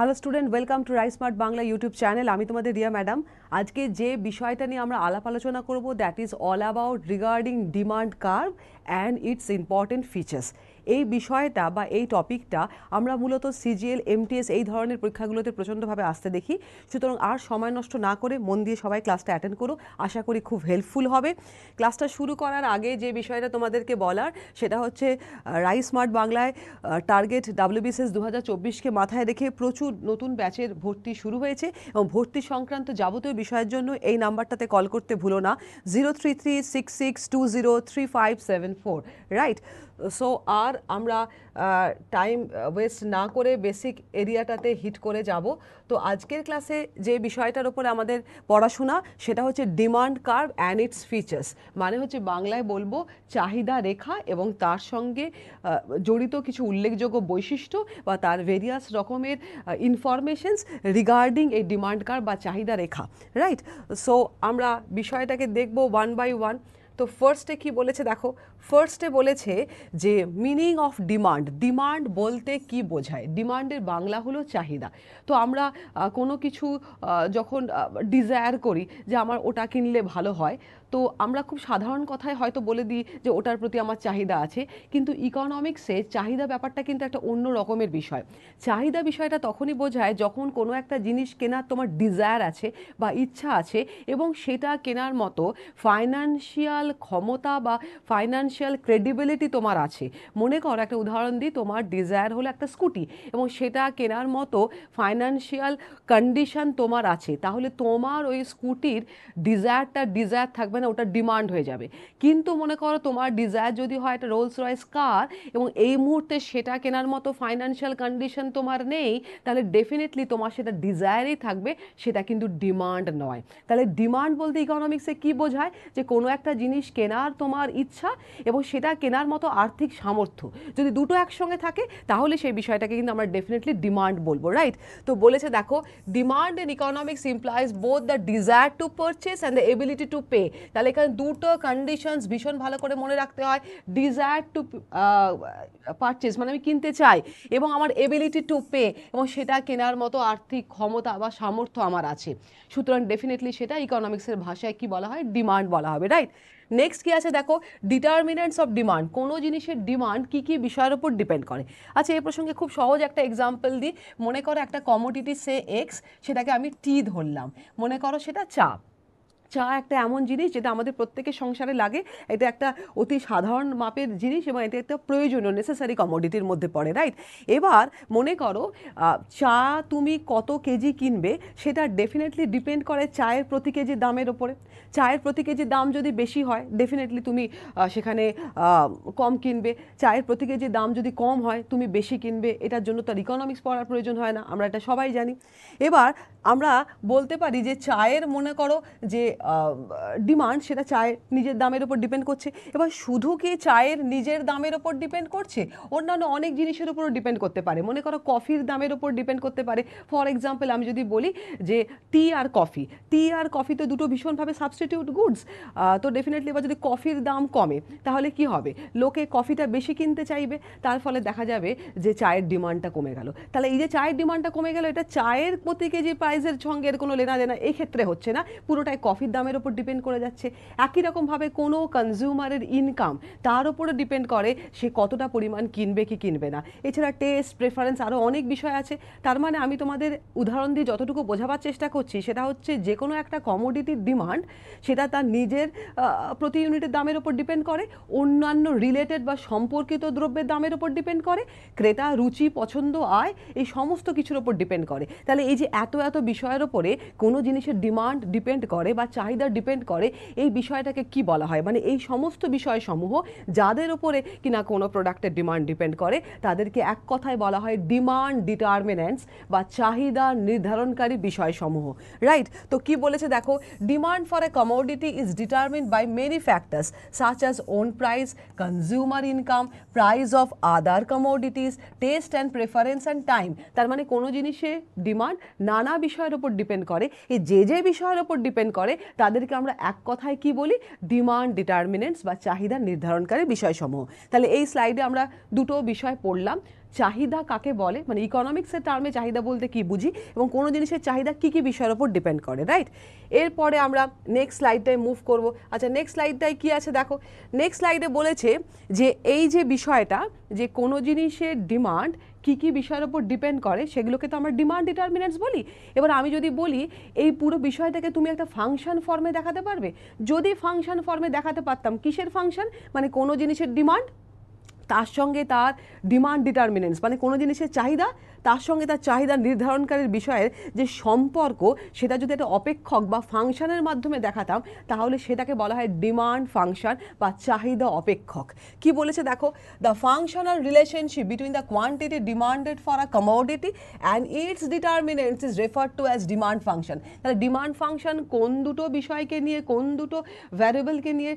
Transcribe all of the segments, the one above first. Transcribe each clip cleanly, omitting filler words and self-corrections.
Hello student, welcome to rice smart Bangla YouTube channel. আমি তোমাদের Riya madam. আজকে যে বিষয়টা নিয়ে আমরা আলাপ আলোচনা করব that is all about regarding demand curve and it's important features. এই বিষয়টা বা এই টপিকটা আমরা মূলত সিজিএল, এমটিএস এই ধরনের পরীক্ষাগুলোতে প্রচণ্ডভাবে আসতে দেখি। সুতরাং আর সময় নষ্ট না করে মন দিয়ে সবাই ক্লাসটা অ্যাটেন্ড করো, আশা করি খুব হেল্পফুল হবে। ক্লাসটা শুরু করার আগে যে বিষয়টা তোমাদেরকে বলার সেটা হচ্ছে রাইস স্মার্ট বাংলায় টার্গেট WBCS 2024কে মাথায় রেখে প্রচুর নতুন ব্যাচের ভর্তি শুরু হয়েছে এবং ভর্তি সংক্রান্ত যাবতীয় বিষয়ের জন্য এই নাম্বারটাতে কল করতে ভুলো না, 0336620357 রাইট। সো আর আমরা টাইম ওয়েস্ট না করে বেসিক এরিয়াটাতে হিট করে যাব। তো আজকের ক্লাসে যে বিষয়টার ওপরে আমাদের পড়াশোনা সেটা হচ্ছে demand curve and it's features, মানে হচ্ছে বাংলায় বলবো চাহিদা রেখা এবং তার সঙ্গে জড়িত কিছু উল্লেখযোগ্য বৈশিষ্ট্য বা তার ভেরিয়াস রকমের ইনফরমেশনস রিগার্ডিং এই ডিমান্ড কার্ভ বা চাহিদা রেখা, রাইট। সো আমরা বিষয়টাকে দেখব ওয়ান বাই ওয়ান। তো ফার্স্টে কি বলেছে দেখো, ফার্স্টে বলেছে যে মিনিং অফ ডিমান্ড। ডিমান্ড বলতে কি বোঝায়? ডিমান্ডের বাংলা হলো চাহিদা। তো আমরা কোনো কিছু যখন ডিজায়ার করি যে আমার ওটা কিনলে ভালো হয়, তো আমরা খুব সাধারণ কথায় হয়তো বলে দিই যে ওটার প্রতি আমার চাহিদা আছে, কিন্তু ইকোনমিক্সে চাহিদা ব্যাপারটা কিন্তু একটা অন্য রকমের বিষয়। চাহিদা বিষয়টা তখনই বোঝায় যখন কোনো একটা জিনিস কেনার তোমার ডিজায়ার আছে বা ইচ্ছা আছে এবং সেটা কেনার মতো ফাইন্যান্সিয়াল ক্ষমতা বা ফাইন্যান্সিয়াল ক্রেডিবিলিটি তোমার আছে। মনে করো, একটা উদাহরণ দিই, তোমার ডিজায়ার হলো একটা স্কুটি এবং সেটা কেনার মতো ফাইন্যান্সিয়াল কন্ডিশন তোমার আছে, তাহলে তোমার ওই স্কুটির ডিজায়ার থাকবে না, ওটা ডিমান্ড হয়ে যাবে। কিন্তু মনে করো তোমার ডিজায়ার যদি হয় একটা রোলস রয়েস কার এবং এই মুহূর্তে সেটা কেনার মতো ফাইন্যান্সিয়াল কন্ডিশন তোমার নেই, তাহলে ডেফিনেটলি তোমার সেটা ডিজায়ারই থাকবে, সেটা কিন্তু ডিমান্ড নয়। তাহলে ডিমান্ড বলতে ইকোনমিক্সে কি বোঝায়? যে কোনো একটা জিনিস কেনার তোমার ইচ্ছা এবং সেটা কেনার মতো আর্থিক সামর্থ্য, যদি দুটো একসঙ্গে থাকে তাহলে সেই বিষয়টাকে কিন্তু আমরা ডেফিনেটলি ডিমান্ড বলবো, রাইট। তো বলেছে দেখো, demand in economics implies both the desire to purchase and the ability to pay. তাহলে এখানে দুটো কন্ডিশনস ভীষণ ভালো করে মনে রাখতে হয়। ডিজায়ার টু পারচেস মানে আমি কিনতে চাই, এবং আমার এবিলিটি টু পে এবং সেটা কেনার মতো আর্থিক ক্ষমতা বা সামর্থ্য আমার আছে। সুতরাং ডেফিনেটলি সেটা ইকোনমিক্সের ভাষায় কি বলা হয়? ডিমান্ড বলা হবে, রাইট। নেক্সট কি আছে দেখো, ডিটারমিনেন্টস অফ ডিমান্ড। কোনো জিনিসের ডিমান্ড কি কি বিষয়ের উপর ডিপেন্ড করে। আচ্ছা, এই প্রসঙ্গে খুব সহজ একটা এক্সাম্পল দিই। মনে করো একটা কমোডিটি সে এক্স, সেটাকে আমি টি ধরলাম। মনে করো সেটা চা। চা একটা এমন জিনিস যেটা আমাদের প্রত্যেকের সংসারে লাগে, এটা একটা অতি সাধারণ মাপের জিনিস এবং এটা একটা প্রয়োজনীয় নেসেসারি কমোডিটির মধ্যে পড়ে, রাইট। এবার মনে করো চা তুমি কত কেজি কিনবে সেটা ডেফিনেটলি ডিপেন্ড করে চায়ের প্রতি কেজি দামের ওপরে। চায়ের প্রতি কেজি দাম যদি বেশি হয় ডেফিনেটলি তুমি সেখানে কম কিনবে। চায়ের প্রতি কেজি দাম যদি কম হয় তুমি বেশি কিনবে। এটার জন্য তার ইকোনমিক্স পড়ার প্রয়োজন হয় না, আমরা এটা সবাই জানি। এবার আমরা বলতে পারি যে চায়ের মনে করো যে ডিমান্ড সেটা চায়ের নিজের দামের উপর ডিপেন্ড করছে। এবার শুধু কি চায়ের নিজের দামের উপর ডিপেন্ড করছে? অন্যান্য অনেক জিনিসের উপরও ডিপেন্ড করতে পারে। মনে করো কফির দামের উপর ডিপেন্ড করতে পারে। ফর এক্সাম্পল আমি যদি বলি যে টি আর কফি তো দুটো ভীষণভাবে সাবস্টিটিউট গুডস। তো ডেফিনেটলি এবার যদি কফির দাম কমে তাহলে কি হবে? লোকে কফিটা বেশি কিনতে চাইবে, তার ফলে দেখা যাবে যে চায়ের ডিমান্ডটা কমে গেল। তাহলে এই যে চায়ের ডিমান্ডটা কমে গেল, এটা চায়ের প্রতি কেজি প্রাইসের সঙ্গে এর কোনো লেনা দেনা এই ক্ষেত্রে হচ্ছে না, পুরোটাই কফির দামের উপর ডিপেন্ড করে যাচ্ছে। একই রকমভাবে কোনো কনজিউমারের ইনকাম তার উপরে ডিপেন্ড করে সে কতটা পরিমাণ কিনবে কি কিনবে না। এছাড়া টেস্ট, প্রেফারেন্স, আরও অনেক বিষয় আছে। তার মানে আমি তোমাদের উদাহরণ দিয়ে যতটুকু বোঝাবার চেষ্টা করছি সেটা হচ্ছে যে কোনো একটা কমোডিটির ডিমান্ড সেটা তার নিজের প্রতি ইউনিটের দামের উপর ডিপেন্ড করে, অন্যান্য রিলেটেড বা সম্পর্কিত দ্রব্যের দামের উপর ডিপেন্ড করে, ক্রেতা রুচি, পছন্দ, আয়, এই সমস্ত কিছুর উপর ডিপেন্ড করে। তাহলে এই যে এত এত বিষয়ের উপরে কোনো জিনিসের ডিমান্ড ডিপেন্ড করে বা চাহিদা ডিপেন্ড করে, এই বিষয়টাকে কি বলা হয়? মানে এই সমস্ত বিষয়সমূহ যাদের উপরে কিনা কোনো প্রোডাক্টের ডিমান্ড ডিপেন্ড করে তাদেরকে এক কথায় বলা হয় ডিমান্ড ডিটারমিনেন্টস বা চাহিদা নির্ধারণকারী বিষয়সমূহ, রাইট। তো কি বলেছে দেখো, demand for a commodity is determined by many factors such as own price, consumer income, price of other commodities, taste and preference and time. তার মানে কোনো জিনিসে ডিমান্ড নানা বিষয়ের উপর ডিপেন্ড করে। এই যে বিষয়ের উপর ডিপেন্ড করে তাদেরকে আমরা এক কথায় কি বলি, ডিমান্ড ডিটারমিনেন্টস বা চাহিদা নির্ধারণকারী বিষয়সমূহ। তাহলে এই স্লাইডে আমরা দুটো বিষয় পড়লাম, চাহিদা কাকে বলে, মানে ইকোনমিক্সের টার্মে চাহিদা বলতে কি বুঝি এবং কোনো জিনিসের চাহিদা কি কি বিষয়ের উপর ডিপেন্ড করে, রাইট। এরপরে আমরা নেক্সট স্লাইডটায় মুভ করব। আচ্ছা, নেক্সট স্লাইডটায় কি আছে দেখো, নেক্সট স্লাইডে বলেছে যে এই যে বিষয়টা, যে কোনো জিনিসের ডিমান্ড কি কি বিষয়ের উপর ডিপেন্ড করে সেগুলোকে তো আমরা ডিমান্ড ডিটারমিনেন্টস বলি। এবার আমি যদি বলি এই পুরো বিষয়টাকে তুমি একটা ফাংশন ফর্মে দেখাতে পারবে, যদি ফাংশন ফর্মে দেখাতে পারতাম, কিসের ফাংশন, মানে কোনো জিনিসের ডিমান্ড তার সঙ্গে তার ডিমান্ড ডিটারমিনেন্টস, মানে কোনো জিনিসের চাহিদা তার সঙ্গে তার চাহিদা নির্ধারণকারীর বিষয়ের যে সম্পর্ক, সেটা যদি একটা অপেক্ষক বা ফাংশনের মাধ্যমে দেখাতাম, তাহলে সেটাকে বলা হয় ডিমান্ড ফাংশন বা চাহিদা অপেক্ষক। কি বলেছে দেখো, the functional relationship between the quantity demanded for a commodity and it's determinants is referred to as demand function. তাহলে ডিমান্ড ফাংশন কোন দুটো বিষয়কে নিয়ে, কোন দুটো ভ্যারিয়েবলকে নিয়ে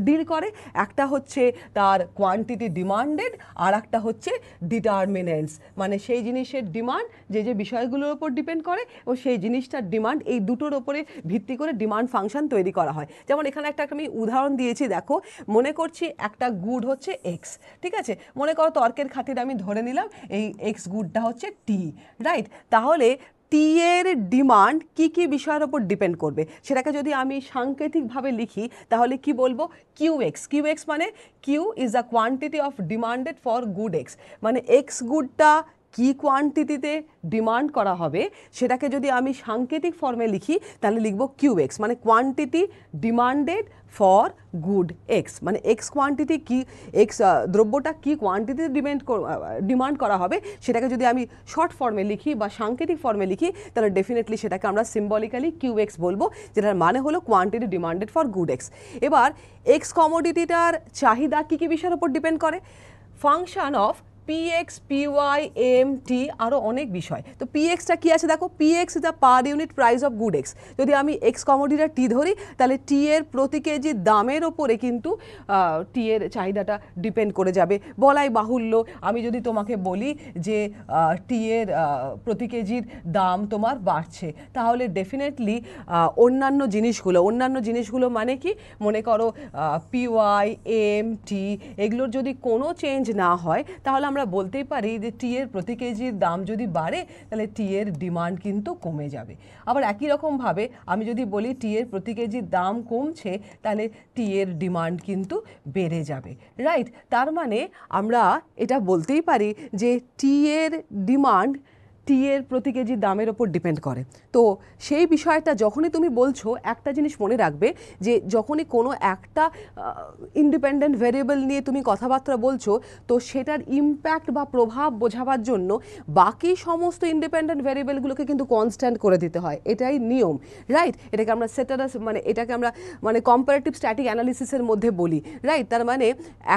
ডিল করে, একটা হচ্ছে তার কোয়ান্টিটি ডিমান্ডেড, আর একটা হচ্ছে ডিটারমিনেন্টস, মানে সেই জিনিসের ডিমান্ড যে যে বিষয়গুলোর উপর ডিপেন্ড করে এবং সেই জিনিসটার ডিমান্ড, এই দুটোর উপরে ভিত্তি করে ডিমান্ড ফাংশন তৈরি করা হয়। যেমন এখানে একটা আমি উদাহরণ দিয়েছি, দেখো মনে করছি একটা গুড হচ্ছে এক্স, ঠিক আছে, মনে করো তর্কের খাতিরে আমি ধরে নিলাম এই এক্স গুডটা হচ্ছে টি, রাইট। তাহলে টি এর ডিমান্ড কি কি বিষয়ের উপর ডিপেন্ড করবে, সেটাকে যদি আমি সাংকেতিকভাবে লিখি তাহলে কি বলবো, কিউ এক্স। কিউ এক্স মানে Q is the quantity of demanded for good X, মানে এক্স গুডটা কি কোয়ান্টিটিতে ডিমান্ড করা হবে সেটাকে যদি আমি সাংকেতিক ফর্মে লিখি তাহলে লিখব কিউ এক্স, মানে quantity demanded for good X, মানে এক্স কোয়ান্টিটি কি, এক্স দ্রব্যটা কি কোয়ান্টিটিতে ডিমান্ড করা হবে সেটাকে যদি আমি শর্ট ফর্মে লিখি বা সাংকেতিক ফর্মে লিখি তাহলে ডেফিনেটলি সেটাকে আমরা সিম্বলিক্যালি কিউ এক্স বলবো, যেটার মানে হলো quantity demanded for good X. এবার এক্স কমোডিটিটার চাহিদা কী কী বিষয়ের উপর ডিপেন্ড করে, function of PX, PY, M, T, আরও অনেক বিষয়। তো পিএক্সটা কী আছে দেখো, PX is the per unit price of good X. যদি আমি এক্স কমোডিটিটা টি ধরি তাহলে টি এর প্রতি কেজি দামের ওপরে কিন্তু টি এর চাহিদাটা ডিপেন্ড করে যাবে। বলাই বাহুল্য, আমি যদি তোমাকে বলি যে টি এর প্রতি কেজির দাম তোমার বাড়ছে, তাহলে ডেফিনেটলি অন্যান্য জিনিসগুলো মানে কি, মনে করো পিওয়াই, এম, টি, এগুলোর যদি কোনো চেঞ্জ না হয় তাহলে আমরা বলতেই পারি যে টি এর প্রতি কেজির দাম যদি বাড়ে তাহলে টি এর ডিমান্ড কিন্তু কমে যাবে। আবার একই রকমভাবে আমি যদি বলি টি এর প্রতি কেজির দাম কমছে তাহলে টি এর ডিমান্ড কিন্তু বেড়ে যাবে, রাইট। তার মানে আমরা এটা বলতেই পারি যে টি এর ডিমান্ড টি এর প্রতি কেজি দামের ওপর ডিপেন্ড করে। তো সেই বিষয়টা যখনই তুমি বলছো, একটা জিনিস মনে রাখবে যে যখনই কোনো একটা ইন্ডিপেন্ডেন্ট ভেরিয়েবল নিয়ে তুমি কথাবার্তা বলছো, তো সেটার ইম্প্যাক্ট বা প্রভাব বোঝাবার জন্য বাকি সমস্ত ইন্ডিপেন্ডেন্ট ভেরিয়েবলগুলোকে কিন্তু কনস্ট্যান্ট করে দিতে হয়, এটাই নিয়ম, রাইট। এটাকে আমরা সেটারাস এটাকে আমরা কম্পারেটিভ স্ট্যাটিক অ্যানালিসিসের মধ্যে বলি, রাইট। তার মানে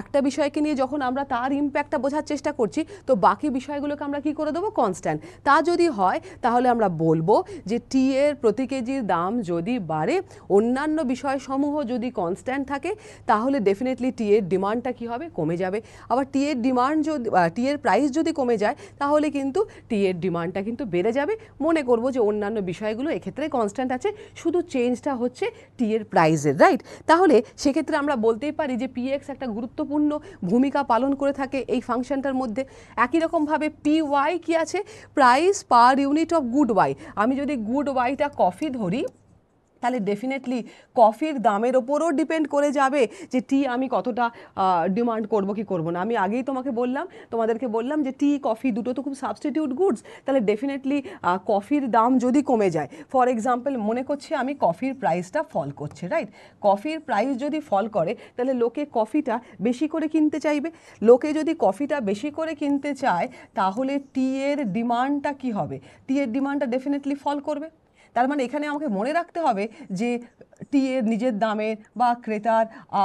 একটা বিষয়কে নিয়ে যখন আমরা তার ইম্প্যাক্টটা বোঝার চেষ্টা করছি, তো বাকি বিষয়গুলোকে আমরা কি করে দেবো, কনস্ট্যান্ট। তা যদি হয় তাহলে আমরা বলবো যে টি এর প্রতি কেজির দাম যদি বাড়ে, অন্যান্য বিষয়সমূহ যদি কনস্ট্যান্ট থাকে, তাহলে ডেফিনেটলি টি এর ডিমান্ডটা কী হবে, কমে যাবে। আবার টি এর ডিমান্ড যদি টি এর প্রাইস যদি কমে যায় তাহলে কিন্তু টি এর ডিমান্ডটা কিন্তু বেড়ে যাবে। মনে করবো যে অন্যান্য বিষয়গুলো এক্ষেত্রে কনস্ট্যান্ট আছে, শুধু চেঞ্জটা হচ্ছে টি এর প্রাইসের, রাইট। তাহলে সেক্ষেত্রে আমরা বলতেই পারি যে পিএক্স একটা গুরুত্বপূর্ণ ভূমিকা পালন করে থাকে এই ফাংশনটার মধ্যে। একই রকমভাবে পিওয়াই কি আছে, price per unit of good Y. আমি যদি গুড ওয়াইটা কফি ধরি তাহলে ডেফিনেটলি কফির দামের ওপরও ডিপেন্ড করে যাবে যে টি আমি কতটা ডিমান্ড করব কি করব না। আমি আগেই তোমাদেরকে বললাম যে টি কফি দুটো তো খুব সাবস্টিটিউট গুডস, তাহলে ডেফিনেটলি কফির দাম যদি কমে যায়, ফর এক্সাম্পল মনে করছি আমি কফির প্রাইসটা ফল করছে, রাইট। কফির প্রাইস যদি ফল করে তাহলে লোকে কফিটা বেশি করে কিনতে চাইবে। লোকে যদি কফিটা বেশি করে কিনতে চায় তাহলে টি এর ডিমান্ডটা কী হবে, টি এর ডিমান্ডটা ডেফিনেটলি ফল করবে। তার মানে এখানে আমাকে মনে রাখতে হবে যে টি এর নিজের দামের বা ক্রেতার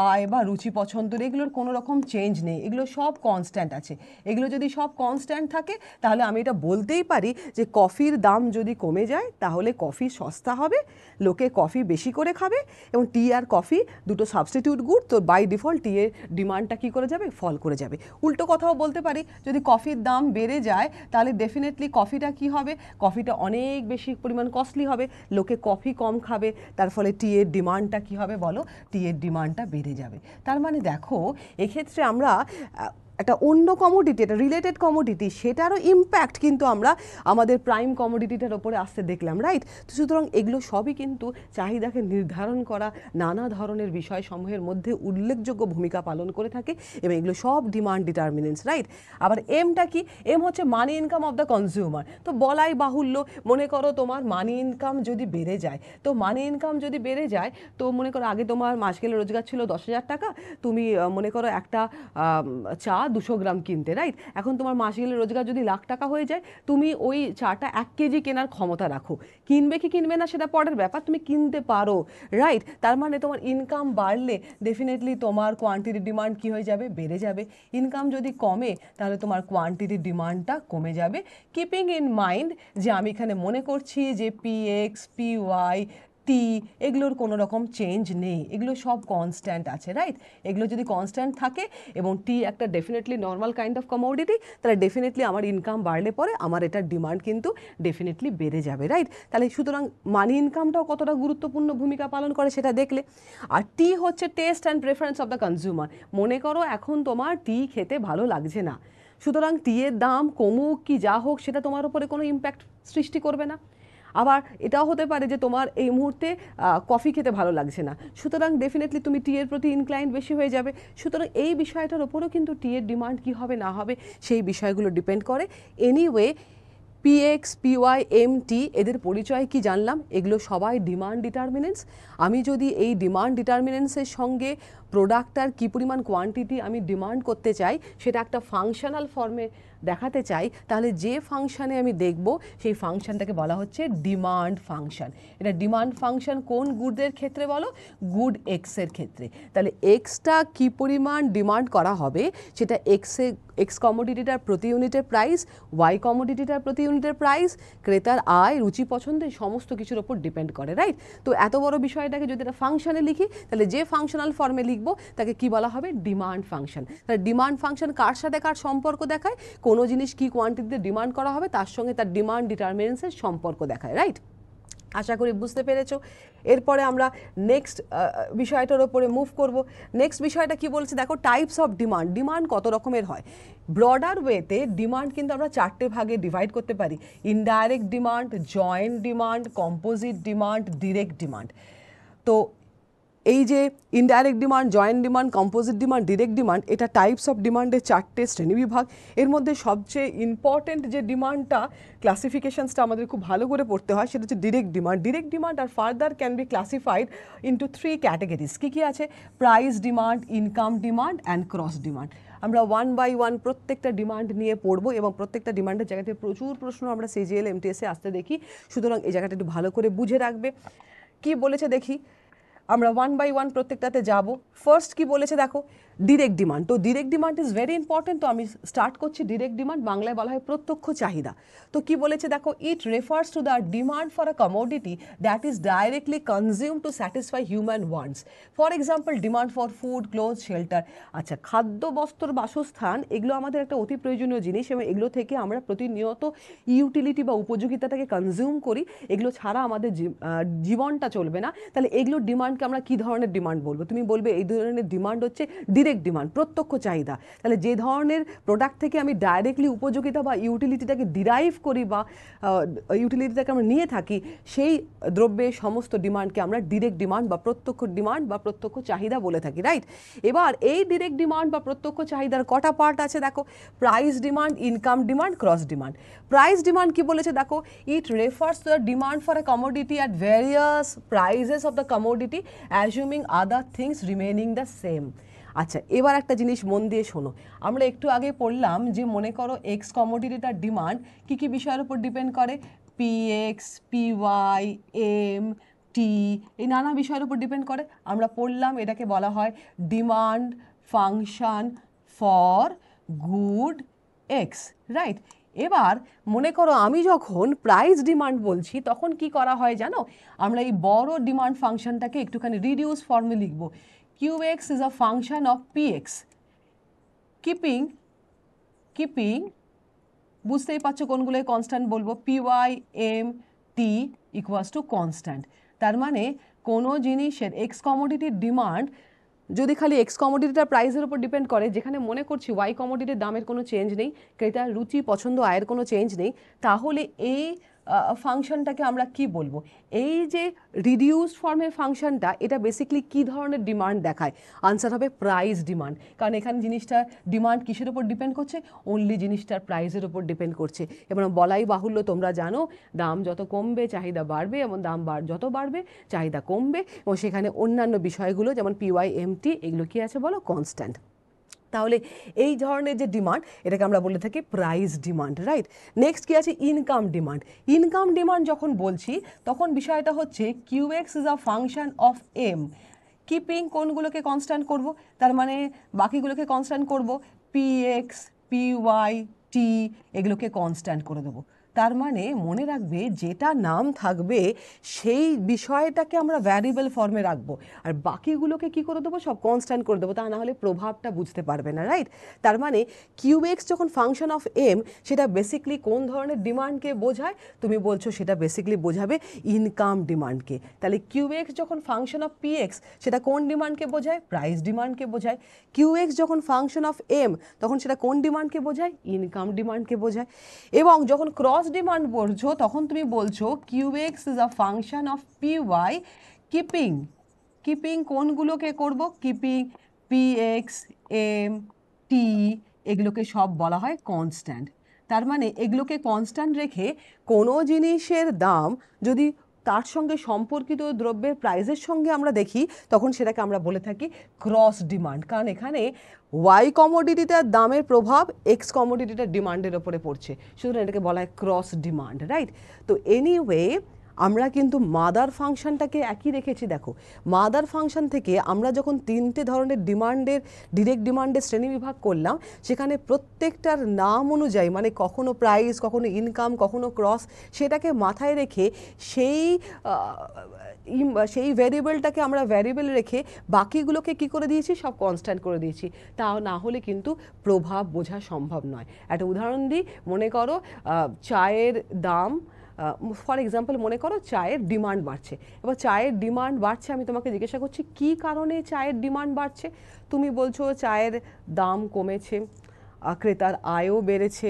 আয় বা রুচি পছন্দের এগুলোর কোনো রকম চেঞ্জ নেই, এগুলো সব কনস্ট্যান্ট আছে। এগুলো যদি সব কনস্ট্যান্ট থাকে তাহলে আমি এটা বলতেই পারি যে কফির দাম যদি কমে যায় তাহলে কফি সস্তা হবে, লোকে কফি বেশি করে খাবে, এবং টি আর কফি দুটো সাবস্টিটিউট গুড, তো বাই ডিফল্ট টি এর ডিমান্ডটা কী করে যাবে, ফল করে যাবে। উল্টো কথাও বলতে পারি, যদি কফির দাম বেড়ে যায় তাহলে ডেফিনেটলি কফিটা কী হবে, কফিটা অনেক বেশি পরিমাণ কস্টলি হবে, হবে, লোকে কফি কম খাবে, তার ফলে টি এর ডিমান্ডটা কী হবে বলো, টি এর ডিমান্ডটা বেড়ে যাবে। তার মানে দেখো এক্ষেত্রে আমরা একটা অন্য কমোডিটি, একটা রিলেটেড কমোডিটি, সেটারও ইম্প্যাক্ট কিন্তু আমরা আমাদের প্রাইম কমোডিটিটার ওপরে আসতে দেখলাম, রাইট? তো সুতরাং এগুলো সবই কিন্তু চাহিদাকে নির্ধারণ করা নানা ধরনের বিষয়সমূহের মধ্যে উল্লেখযোগ্য ভূমিকা পালন করে থাকে, এবং এগুলো সব ডিমান্ড ডিটারমিনেন্টস, রাইট? আবার এমটা কি, এম হচ্ছে মানি ইনকাম অফ দ্য কনজিউমার। তো বলাই বাহুল্য, মনে করো তোমার মানি ইনকাম যদি বেড়ে যায়, তো মানি ইনকাম যদি বেড়ে যায়, তো মনে করো আগে তোমার মাস গেলে রোজগার ছিল 10,000 টাকা, তুমি মনে করো একটা চা 200 গ্রাম কিনতে, রাইট? এখন তোমার মাস গেলে রোজগার যদি লাখ টাকা হয়ে যায়, তুমি ওই চাটা 1 কেজি কেনার ক্ষমতা রাখো। কিনবে কি কিনবে না সেটা পরের ব্যাপার, তুমি কিনতে পারো, রাইট? তার মানে তোমার ইনকাম বাড়লে ডেফিনেটলি তোমার কোয়ান্টিটি ডিমান্ড কি হয়ে যাবে, বেড়ে যাবে। ইনকাম যদি কমে তাহলে তোমার কোয়ান্টিটি ডিমান্ডটা কমে যাবে। কিপিং ইন মাইন্ড যে আমি এখানে মনে করছি যে PX, PY, টি এগুলোর কোনো রকম চেঞ্জ নেই, এগুলো সব কনস্ট্যান্ট আছে, রাইট? এগুলো যদি কনস্ট্যান্ট থাকে এবং টি একটা definitely normal kind of commodity, তাহলে ডেফিনেটলি আমার ইনকাম বাড়লে পরে আমার এটার ডিমান্ড কিন্তু ডেফিনেটলি বেড়ে যাবে, রাইট? তাহলে সুতরাং মানি ইনকামটাও কতটা গুরুত্বপূর্ণ ভূমিকা পালন করে সেটা দেখলে। আর টি হচ্ছে test and preference of the consumer. মনে করো এখন তোমার টি খেতে ভালো লাগছে না, সুতরাং টি এর দাম কমুক কি যা হোক সেটা তোমার উপরে কোনো ইম্প্যাক্ট সৃষ্টি করবে না। আবার এটাও হতে পারে যে তোমার এই মুহূর্তে কফি খেতে ভালো লাগছে না, সুতরাং ডেফিনেটলি তুমি টি এর প্রতি ইনক্লাইন্ড বেশি হয়ে যাবে। সুতরাং এই বিষয়টার ওপরেও কিন্তু টি এর ডিমান্ড কী হবে না হবে সেই বিষয়গুলো ডিপেন্ড করে। এনিওয়ে, PX, PY, MT এদের পরিচয় কি জানলাম, এগুলো সবাই ডিমান্ড ডিটারমিনেন্টস। আমি যদি এই ডিমান্ড ডিটারমিনেন্টসের সঙ্গে প্রোডাক্টটার কী পরিমাণ কোয়ান্টিটি আমি ডিমান্ড করতে চাই সেটা একটা ফাংশনাল ফর্মে দেখাতে চাই, তাহলে যে ফাংশানে আমি দেখব সেই ফাংশনটাকে বলা হচ্ছে ডিমান্ড ফাংশন। এটা ডিমান্ড ফাংশন কোন গুডের ক্ষেত্রে বলো, গুড এক্সের ক্ষেত্রে। তাহলে এক্সটা কী পরিমাণ ডিমান্ড করা হবে সেটা এক্স কমোডিটিটার প্রতি ইউনিটের প্রাইস, ওয়াই কমোডিটিটার প্রতি ইউনিটের প্রাইস, ক্রেতার আয়, রুচি পছন্দ, এই সমস্ত কিছুর ওপর ডিপেন্ড করে, রাইট? তো এত বড় বিষয়টাকে যদি একটা ফাংশনে লিখি, তাহলে যে ফাংশনাল ফর্মে লিখবো তাকে কি বলা হবে, ডিমান্ড ফাংশন। তাহলে ডিমান্ড ফাংশন কার সাথে কার সম্পর্ক দেখায়, কোনো জিনিস কি কোয়ান্টিটিতে ডিমান্ড করা হবে তার সঙ্গে তার ডিমান্ড ডিটারমিনেন্টসের সম্পর্ক দেখায়, রাইট? আশা করি বুঝতে পেরেছো। এরপরে আমরা নেক্সট বিষয়টার ওপরে মুভ করব। নেক্সট বিষয়টা কি বলছে দেখো, টাইপস অফ ডিমান্ড। ডিমান্ড কত রকমের হয়, ব্রডার ওয়েতে ডিমান্ড কিন্তু আমরা 4টে ভাগে ডিভাইড করতে পারি: indirect demand, joint demand, composite demand, direct demand. তো এই যে indirect demand, joint demand, composite demand, direct demand, এটা টাইপস অফ ডিমান্ডের 4টে শ্রেণীবিভাগ। এর মধ্যে সবচেয়ে ইম্পর্টেন্ট যে ডিমান্ডটা, ক্লাসিফিকেশনসটা আমাদের খুব ভালো করে পড়তে হয়, সেটা হচ্ছে ডিরেক্ট ডিমান্ড। ডিরেক্ট ডিমান্ড আর further can be classified into 3 categories. কী কী আছে, price demand, income demand and cross demand. আমরা 1 বাই 1 প্রত্যেকটা ডিমান্ড নিয়ে পড়বো এবং প্রত্যেকটা ডিমান্ডের জায়গাতে প্রচুর প্রশ্ন আমরা CGL MTS আসতে দেখি, সুতরাং এই জায়গাটা একটু ভালো করে বুঝে রাখবে। কি বলেছে দেখি, আমরা 1 বাই 1 প্রত্যেকটাতে যাব। ফার্স্ট কি বলেছে দেখো, ডিরেক্ট ডিমান্ড। তো direct demand is very important. তো আমি স্টার্ট করছি ডিরেক্ট ডিমান্ড, বাংলায় বলা হয় প্রত্যক্ষ চাহিদা। তো কি বলেছে দেখো, it refers to the demand for a commodity that is directly consume to satisfy human wants. For example, demand for food, cloth, shelter. আচ্ছা, খাদ্য, বস্ত্র, বাসস্থান এগুলো আমাদের একটা অতি প্রয়োজনীয় জিনিস এবং এগুলো থেকে আমরা প্রতিনিয়ত ইউটিলিটি বা উপযোগিতাটাকে কনজিউম করি। এগুলো ছাড়া আমাদের জীবনটা চলবে না। তাহলে এগুলোর ডিমান্ডকে আমরা কী ধরনের ডিমান্ড বলবো? তুমি বলবে এই ধরনের ডিমান্ড হচ্ছে ডিরেক্ট ডিমান্ড, প্রত্যক্ষ চাহিদা। তাহলে যে ধরনের প্রোডাক্ট থেকে আমি ডাইরেক্টলি উপযোগিতা বা ইউটিলিটিটাকে ডিরাইভ করি বা ইউটিলিটিটাকে আমরা নিয়ে থাকি, সেই দ্রব্যের সমস্ত ডিমান্ডকে আমরা ডিরেক্ট ডিমান্ড বা প্রত্যক্ষ ডিমান্ড বা প্রত্যক্ষ চাহিদা বলে থাকি, রাইট? এবার এই ডিরেক্ট ডিমান্ড বা প্রত্যক্ষ চাহিদার কটা পার্ট আছে দেখো, price demand, income demand, cross demand. Price demand কি বলেছে দেখো, it refers to the demand for a commodity at various prices of the commodity assuming other things remaining the same. আচ্ছা, এবার একটা জিনিস মন দিয়ে শোনো, আমরা একটু আগে পড়লাম যে মনে করো এক্স কমোডিটিটার ডিমান্ড কী কী বিষয়ের উপর ডিপেন্ড করে, PX, PY, M, T, এই নানা বিষয়ের উপর ডিপেন্ড করে। আমরা পড়লাম এটাকে বলা হয় demand function for good x, right? এবার মনে করো আমি যখন প্রাইস ডিমান্ড বলছি তখন কি করা হয় জানো, আমরা এই বড় ডিমান্ড ফাংশনটাকে একটুখানি রিডিউস ফর্মে লিখব। QX is a function of PX, keeping বুঝতেই পারছো কোনগুলোই কনস্ট্যান্ট বলবো, PY, M, T T equals to constant. তার মানে কোনো জিনিসের এক্স কমোডিটির ডিমান্ড যদি খালি এক্স কমোডিটিটার প্রাইসের উপর ডিপেন্ড করে, যেখানে মনে করছি ওয়াই কমোডিটির দামের কোনো চেঞ্জ নেই, ক্রেতার রুচি পছন্দ আয়ের কোনো চেঞ্জ নেই, তাহলে এই ফাংশনটাকে আমরা কি বলবো? এই যে রিডিউসড ফর্মের ফাংশনটা, এটা বেসিক্যালি কী ধরনের ডিমান্ড দেখায়? আনসার হবে প্রাইস ডিমান্ড। কারণ এখানে জিনিসটার ডিমান্ড কিসের উপর ডিপেন্ড করছে? অনলি জিনিসটার প্রাইসের উপর ডিপেন্ড করছে। এবং বলাই বাহুল্য, তোমরা জানো দাম যত কমবে চাহিদা বাড়বে, এবং দাম যত বাড়বে চাহিদা কমবে, এবং সেখানে অন্যান্য বিষয়গুলো যেমন PYMT এগুলো কি আছে বলো? কনস্ট্যান্ট। তাহলে এই ধরনের যে ডিমান্ড, এটাকে আমরা বলে থাকি প্রাইস ডিমান্ড, রাইট? নেক্সট কি আছে? Income demand. ইনকাম ডিমান্ড যখন বলছি তখন বিষয়টা হচ্ছে QX is a function of M, keeping কোনগুলোকে কনস্ট্যান্ট করব, তার মানে বাকিগুলোকে কনস্ট্যান্ট করব, PX PY T এগুলোকে কনস্ট্যান্ট করে দেবো। তার মানে মনে রাখবে যেটা নাম থাকবে সেই বিষয়টাকে আমরা ভ্যারিয়েবল ফর্মে রাখবো, আর বাকিগুলোকে কি করে দেবো? সব কনস্ট্যান্ট করে দেবো, তা না হলে প্রভাবটা বুঝতে পারবে না, রাইট? তার মানে QX যখন ফাংশন অফ M, সেটা বেসিক্যালি কোন ধরনের ডিমান্ডকে বোঝায়? তুমি বলছো সেটা বেসিক্যালি বোঝাবে ইনকাম ডিমান্ডকে। তাহলে QX যখন ফাংশন অফ PX, সেটা কোন ডিমান্ডকে বোঝায়? প্রাইস ডিমান্ডকে বোঝায়। QX যখন ফাংশন অফ M, তখন সেটা কোন ডিমান্ডকে বোঝায়? ইনকাম ডিমান্ডকে বোঝায়। এবং যখন ক্রস ডিমান্ড বলছো তখন তুমি বলছো QX is a function of PY, keeping কোনগুলোকে করব? কিপিং PX M T এগুলোকে সব বলা হয় কনস্ট্যান্ট। তার মানে এগুলোকে কনস্ট্যান্ট রেখে কোনো জিনিসের দাম যদি তার সঙ্গে সম্পর্কিত দ্রব্যের প্রাইসের সঙ্গে আমরা দেখি, তখন সেটাকে আমরা বলে থাকি ক্রস ডিমান্ড। কারণ এখানে ওয়াই কমোডিটিটার দামের প্রভাব এক্স কমোডিটিটার ডিমান্ডের ওপরে পড়ছে, সুতরাং এটাকে বলা হয় ক্রস ডিমান্ড, রাইট? তো এনিওয়ে আমরা কিন্তু মাদার ফাংশনটাকে একই রেখেছি। দেখো, মাদার ফাংশন থেকে আমরা যখন তিনটে ধরনের ডিমান্ডের, ডিরেক্ট ডিমান্ডের শ্রেণীবিভাগ করলাম, সেখানে প্রত্যেকটার নাম অনুযায়ী, মানে কখনো প্রাইস, কখনো ইনকাম, কখনো ক্রস, সেটাকে মাথায় রেখে সেই ভ্যারিয়েবলটাকে আমরা ভ্যারিয়েবল রেখে বাকিগুলোকে কি করে দিয়েছি? সব কনস্ট্যান্ট করে দিয়েছি। তাও না হলে কিন্তু প্রভাব বোঝা সম্ভব নয়। একটা উদাহরণ দিই, মনে করো চায়ের দাম, ফর এক্সাম্পল মনে করো চায়ের ডিমান্ড বাড়ছে। এবার চায়ের ডিমান্ড বাড়ছে, আমি তোমাকে জিজ্ঞাসা করছি কী কারণে চায়ের ডিমান্ড বাড়ছে? তুমি বলছো চায়ের দাম কমেছে, ক্রেতার আয়ও বেড়েছে,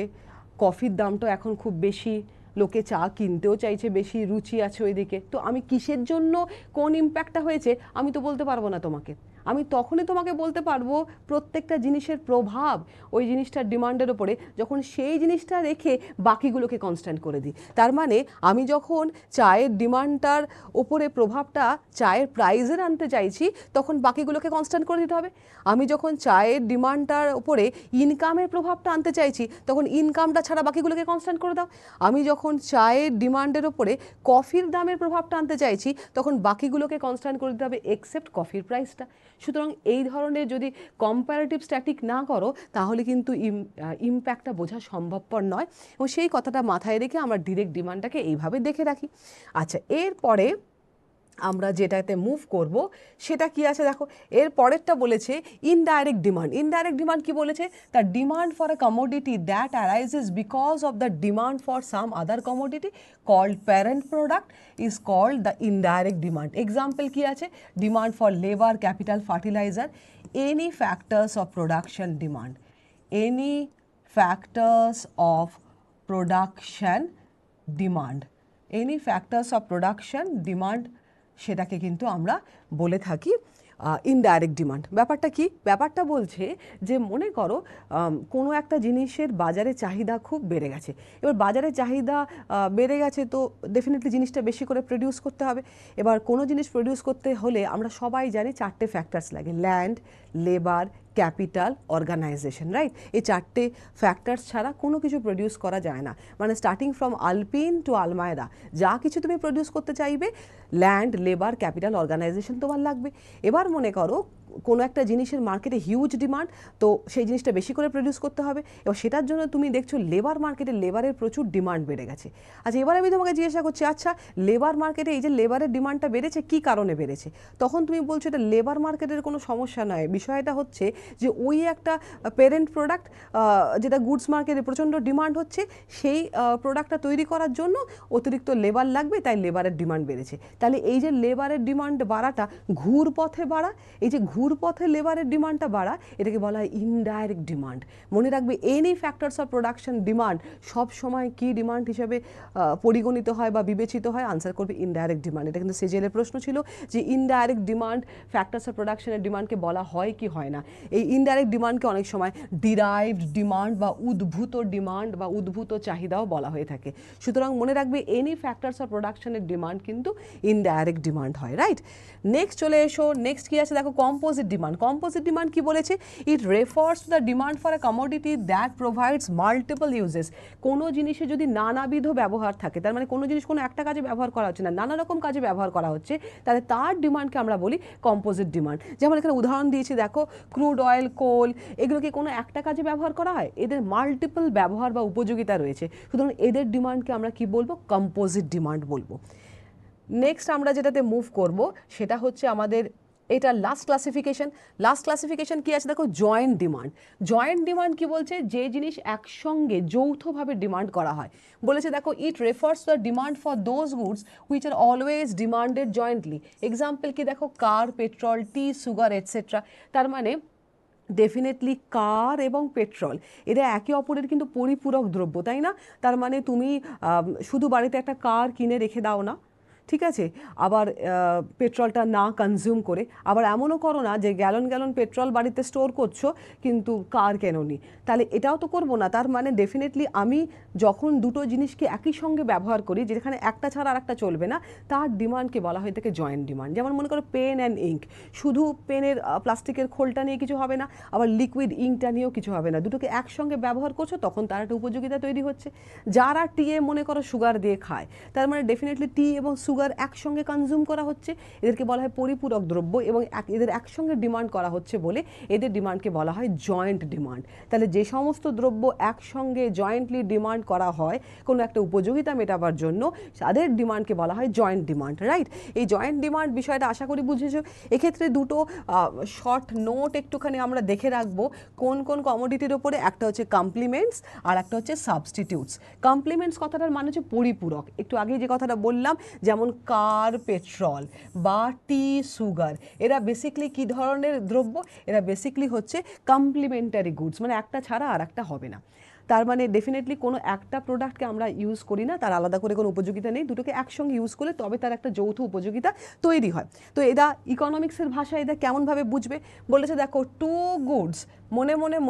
কফির দামটা এখন খুব বেশি, লোকে চা কিনতেও চাইছে বেশি, রুচি আছে ওইদিকে। তো আমি কিসের জন্য কোন ইম্প্যাক্টটা হয়েছে আমি তো বলতে পারবো না তোমাকে। আমি তখনই তোমাকে বলতে পারবো প্রত্যেকটা জিনিসের প্রভাব ওই জিনিসটার ডিমান্ডের ওপরে, যখন সেই জিনিসটা রেখে বাকিগুলোকে কনস্ট্যান্ট করে দিই। তার মানে আমি যখন চায়ের ডিমান্ডটার ওপরে প্রভাবটা চায়ের প্রাইসের আনতে চাইছি, তখন বাকিগুলোকে কনস্ট্যান্ট করে দিতে হবে। আমি যখন চায়ের ডিমান্ডটার ওপরে ইনকামের প্রভাবটা আনতে চাইছি, তখন ইনকামটা ছাড়া বাকিগুলোকে কনস্ট্যান্ট করে দাও। আমি যখন চায়ের ডিমান্ডের ওপরে কফির দামের প্রভাবটা আনতে চাইছি, তখন বাকিগুলোকে কনস্ট্যান্ট করে দিতে হবে এক্সেপ্ট কফির প্রাইসটা। সুতরাং এই ধরনের যদি কম্পারেটিভ স্ট্যাটিক না করো, তাহলে কিন্তু ইম্প্যাক্টটা বোঝা সম্ভবপর নয়। এবং সেই কথাটা মাথায় রেখে আমরা ডিরেক্ট ডিমান্ডটাকে এইভাবে দেখে রাখি। আচ্ছা, এরপরে আমরা যেটাতে মুভ করব সেটা কি আছে দেখো, এর পরেরটা বলেছে ইনডাইরেক্ট ডিমান্ড। ইনডাইরেক্ট ডিমান্ড কি বলেছে? The demand for a commodity that arises because of the demand for some other commodity called parent product is called the indirect demand. Example কি আছে? Demand for labour, capital, fertiliser, any factors of production demand, any factors of production demand, any factors of production demand, সেটাকে কিন্তু আমরা বলে থাকি indirect demand. ব্যাপারটা কি? ব্যাপারটা বলছে যে মনে করো কোনো একটা জিনিসের বাজারে চাহিদা খুব বেড়ে গেছে। এবার বাজারে চাহিদা বেড়ে গেছে, তো ডেফিনেটলি জিনিসটা বেশি করে প্রডিউস করতে হবে। এবার কোনো জিনিস প্রডিউস করতে হলে আমরা সবাই জানি চারটে ফ্যাক্টরস লাগে, land, labour, capital, organisation, right? এই চারটে ফ্যাক্টরস ছাড়া কোনো কিছু প্রডিউস করা যায় না। মানে স্টার্টিং ফ্রম আলপিন টু আলমায়রা যা কিছু তুমি প্রডিউস করতে চাইবে, ল্যান্ড, লেবার, ক্যাপিটাল, অর্গানাইজেশন তোমার লাগবে। এবার মনে করো কোনো একটা জিনিসের মার্কেটে হিউজ ডিমান্ড, তো সেই জিনিসটা বেশি করে প্রডিউস করতে হবে, এবং সেটার জন্য তুমি দেখছো লেবার মার্কেটে লেবারের প্রচুর ডিমান্ড বেড়ে গেছে। আচ্ছা, এবার আমি তোমাকে জিজ্ঞাসা করছি, আচ্ছা লেবার মার্কেটে এই যে লেবারের ডিমান্ডটা বেড়েছে কী কারণে বেড়েছে? তখন তুমি বলছো এটা লেবার মার্কেটের কোনো সমস্যা নয়, বিষয়টা হচ্ছে যে ওই একটা পেরেন্ট প্রোডাক্ট যেটা গুডস মার্কেটে প্রচণ্ড ডিমান্ড হচ্ছে, সেই প্রোডাক্টটা তৈরি করার জন্য অতিরিক্ত লেবার লাগবে, তাই লেবারের ডিমান্ড বেড়েছে। তাহলে এই যে লেবারের ডিমান্ড বাড়াটা ঘুরপথে বাড়া, এই যে ঘুরপথে লেবারের ডিমান্ডটা বাড়া, এটাকে বলা হয় ইনডাইরেক্ট ডিমান্ড। মনে রাখবে any factors of production demand সব সময় কি ডিমান্ড হিসেবে পরিগণিত হয় বা বিবেচিত হয়? আনসার করবে ইনডাইরেক্ট ডিমান্ড। এটা কিন্তু সিজিএলের প্রশ্ন ছিল যে ইনডাইরেক্ট ডিমান্ড ফ্যাক্টরস অফ প্রোডাকশনের ডিমান্ডকে বলা হয় কি হয় না। এই ইনডাইরেক্ট ডিমান্ডকে অনেক সময় ডিরাইভড ডিমান্ড বা উদ্ভূত ডিমান্ড বা উদ্ভূত চাহিদাও বলা হয়ে থাকে। সুতরাং মনে রাখবে এনি ফ্যাক্টরস অফ প্রোডাকশনের ডিমান্ড কিন্তু ইনডাইরেক্ট ডিমান্ড হয়, রাইট? নেক্সট চলে এসো, নেক্সট কি আছে দেখো, কম্পোজিট ডিমান্ড। কম্পোজিট ডিমান্ড কি বলেছে? It refers to the demand for a commodity that provides multiple uses. কোনো জিনিসে যদি নানাবিধ ব্যবহার থাকে, তার মানে কোনো জিনিস কোনো একটা কাজে ব্যবহার করা হচ্ছে না, নানা রকম কাজে ব্যবহার করা হচ্ছে, তাহলে তার ডিমান্ডকে আমরা বলি কম্পোজিট ডিমান্ড। যেমন এখানে উদাহরণ দিয়েছি দেখো, ক্রুড অয়েল, কোল, এগুলোকে কোনো একটা কাজে ব্যবহার করা হয়, এদের মাল্টিপল ব্যবহার বা উপযোগিতা রয়েছে, সুতরাং এদের ডিমান্ডকে আমরা কি বলবো? কম্পোজিট ডিমান্ড বলবো। নেক্সট আমরা যেটাতে মুভ করব সেটা হচ্ছে আমাদের এটা লাস্ট ক্লাসিফিকেশন। লাস্ট ক্লাসিফিকেশন কি আছে দেখো, জয়েন্ট ডিমান্ড। জয়েন্ট ডিমান্ড কি বলছে? যে জিনিস একসঙ্গে যৌথভাবে ডিমান্ড করা হয়। বলেছে দেখো, it refers to the demand for those goods which are always demanded jointly. Example কি দেখো, কার, পেট্রোল, টি, সুগার এটসেট্রা। তার মানে ডেফিনেটলি কার এবং পেট্রোল এরা একে অপরের কিন্তু পরিপূরক দ্রব্য, তাই না? তার মানে তুমি শুধু বাড়িতে একটা কার কিনে রেখে দাও না, ঠিক আছে, আবার পেট্রোলটা না কনজিউম করে, আবার এমনও করো না যে গ্যালন গ্যালন পেট্রোল বাড়িতে স্টোর করছো কিন্তু কার কেনোনি, তাহলে এটাও তো করবো না। তার মানে ডেফিনেটলি আমি যখন দুটো জিনিসকে একই সঙ্গে ব্যবহার করি, যেখানে একটা ছাড়া আর একটা চলবে না, তার ডিমান্ডকে বলা হয়ে থাকে জয়েন্ট ডিমান্ড। যেমন মনে করো পেন অ্যান্ড ইঙ্ক, শুধু পেনের প্লাস্টিকের খোলটা নিয়ে কিছু হবে না, আবার লিকুইড ইঙ্কটা নিয়েও কিছু হবে না, দুটোকে একসঙ্গে ব্যবহার করছো, তখন তার একটা উপযোগিতা তৈরি হচ্ছে। যারা টিয়ে মনে করো সুগার দিয়ে খায়, তার মানে ডেফিনেটলি টি এবং সুগার একসঙ্গে কনজিউম করা হচ্ছে, এদেরকে বলা হয় পরিপূরক দ্রব্য, এবং এদের একসঙ্গে ডিমান্ড করা হচ্ছে বলে এদের ডিমান্ডকে বলা হয় জয়েন্ট ডিমান্ড। তাহলে যে সমস্ত দ্রব্য একসঙ্গে জয়েন্টলি ডিমান্ড করা হয় কোনো একটা উপযোগিতা মেটাবার জন্য, তাদের ডিমান্ডকে বলা হয় জয়েন্ট ডিমান্ড, রাইট? এই জয়েন্ট ডিমান্ড বিষয়টা আশা করি বুঝেছো। এক্ষেত্রে দুটো শর্ট নোট একটুখানি আমরা দেখে রাখবো কোন কোন কমোডিটির ওপরে। একটা হচ্ছে কমপ্লিমেন্টস আর একটা হচ্ছে সাবস্টিটিউটস। কমপ্লিমেন্টস কথাটার মানে হচ্ছে পরিপূরক, একটু আগেই যে কথাটা বললাম, যেমন কার, পেট্রোল বা টি, সুগার, এরা বেসিকলি কি ধরনের দ্রব্য? এরা বেসিকলি হচ্ছে কমপ্লিমেন্টারি গুডস, মানে একটা ছাড়া আর একটা হবে না। তার মানে ডেফিনেটলি কোনো একটা প্রোডাক্টকে আমরা ইউজ করি না, তার আলাদা করে কোনো উপযোগিতা নেই, দুটোকে একসঙ্গে ইউজ করলে তবে তার একটা যৌথ উপযোগিতা তৈরি হয়। তো এরা ইকোনমিক্সের ভাষায় এরা কেমনভাবে বুঝবে? বলেছে দেখো, টু গুডস,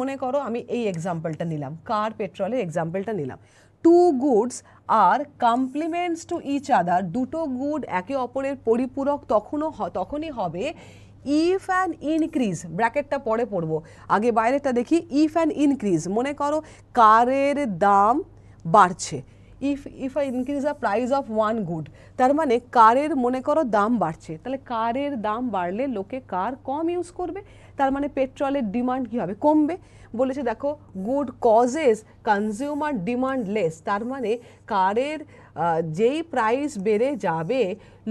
মনে করো আমি এই এক্সাম্পলটা নিলাম, কার পেট্রোলের এক্সাম্পলটা নিলাম। Two goods are complements to each other, দুটো গুড একে অপরের পরিপূরক তখনই হবে ইফ অ্যান্ড ইনক্রিজ, ব্র্যাকেটটা পরে পড়বো, আগে বাইরেটা দেখি। ইফ অ্যান্ড ইনক্রিজ, মনে করো কারের দাম বাড়ছে, if I increase the price of one good, তার মানে কারের মনে করো দাম বাড়ছে, তাহলে কারের দাম বাড়লে লোকে কার কম ইউজ করবে, তার মানে পেট্রোলের ডিমান্ড কী হবে? কমবে। বলেছে দেখো, good causes consumer demand less, তার মানে কারের যেই প্রাইস বেড়ে যাবে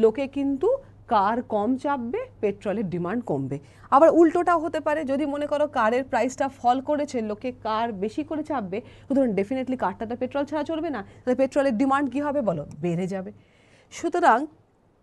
লোকে কিন্তু কার কম চাপবে, পেট্রোলের ডিমান্ড কমবে। আবার উল্টোটাও হতে পারে, যদি মনে করো কারের প্রাইসটা ফল করেছে, লোকে কার বেশি করে চাপবে, সুতরাং ডেফিনেটলি কারটা তো পেট্রোল ছাড়া চলবে না, তাহলে পেট্রোলের ডিমান্ড কী হবে বলো? বেড়ে যাবে। সুতরাং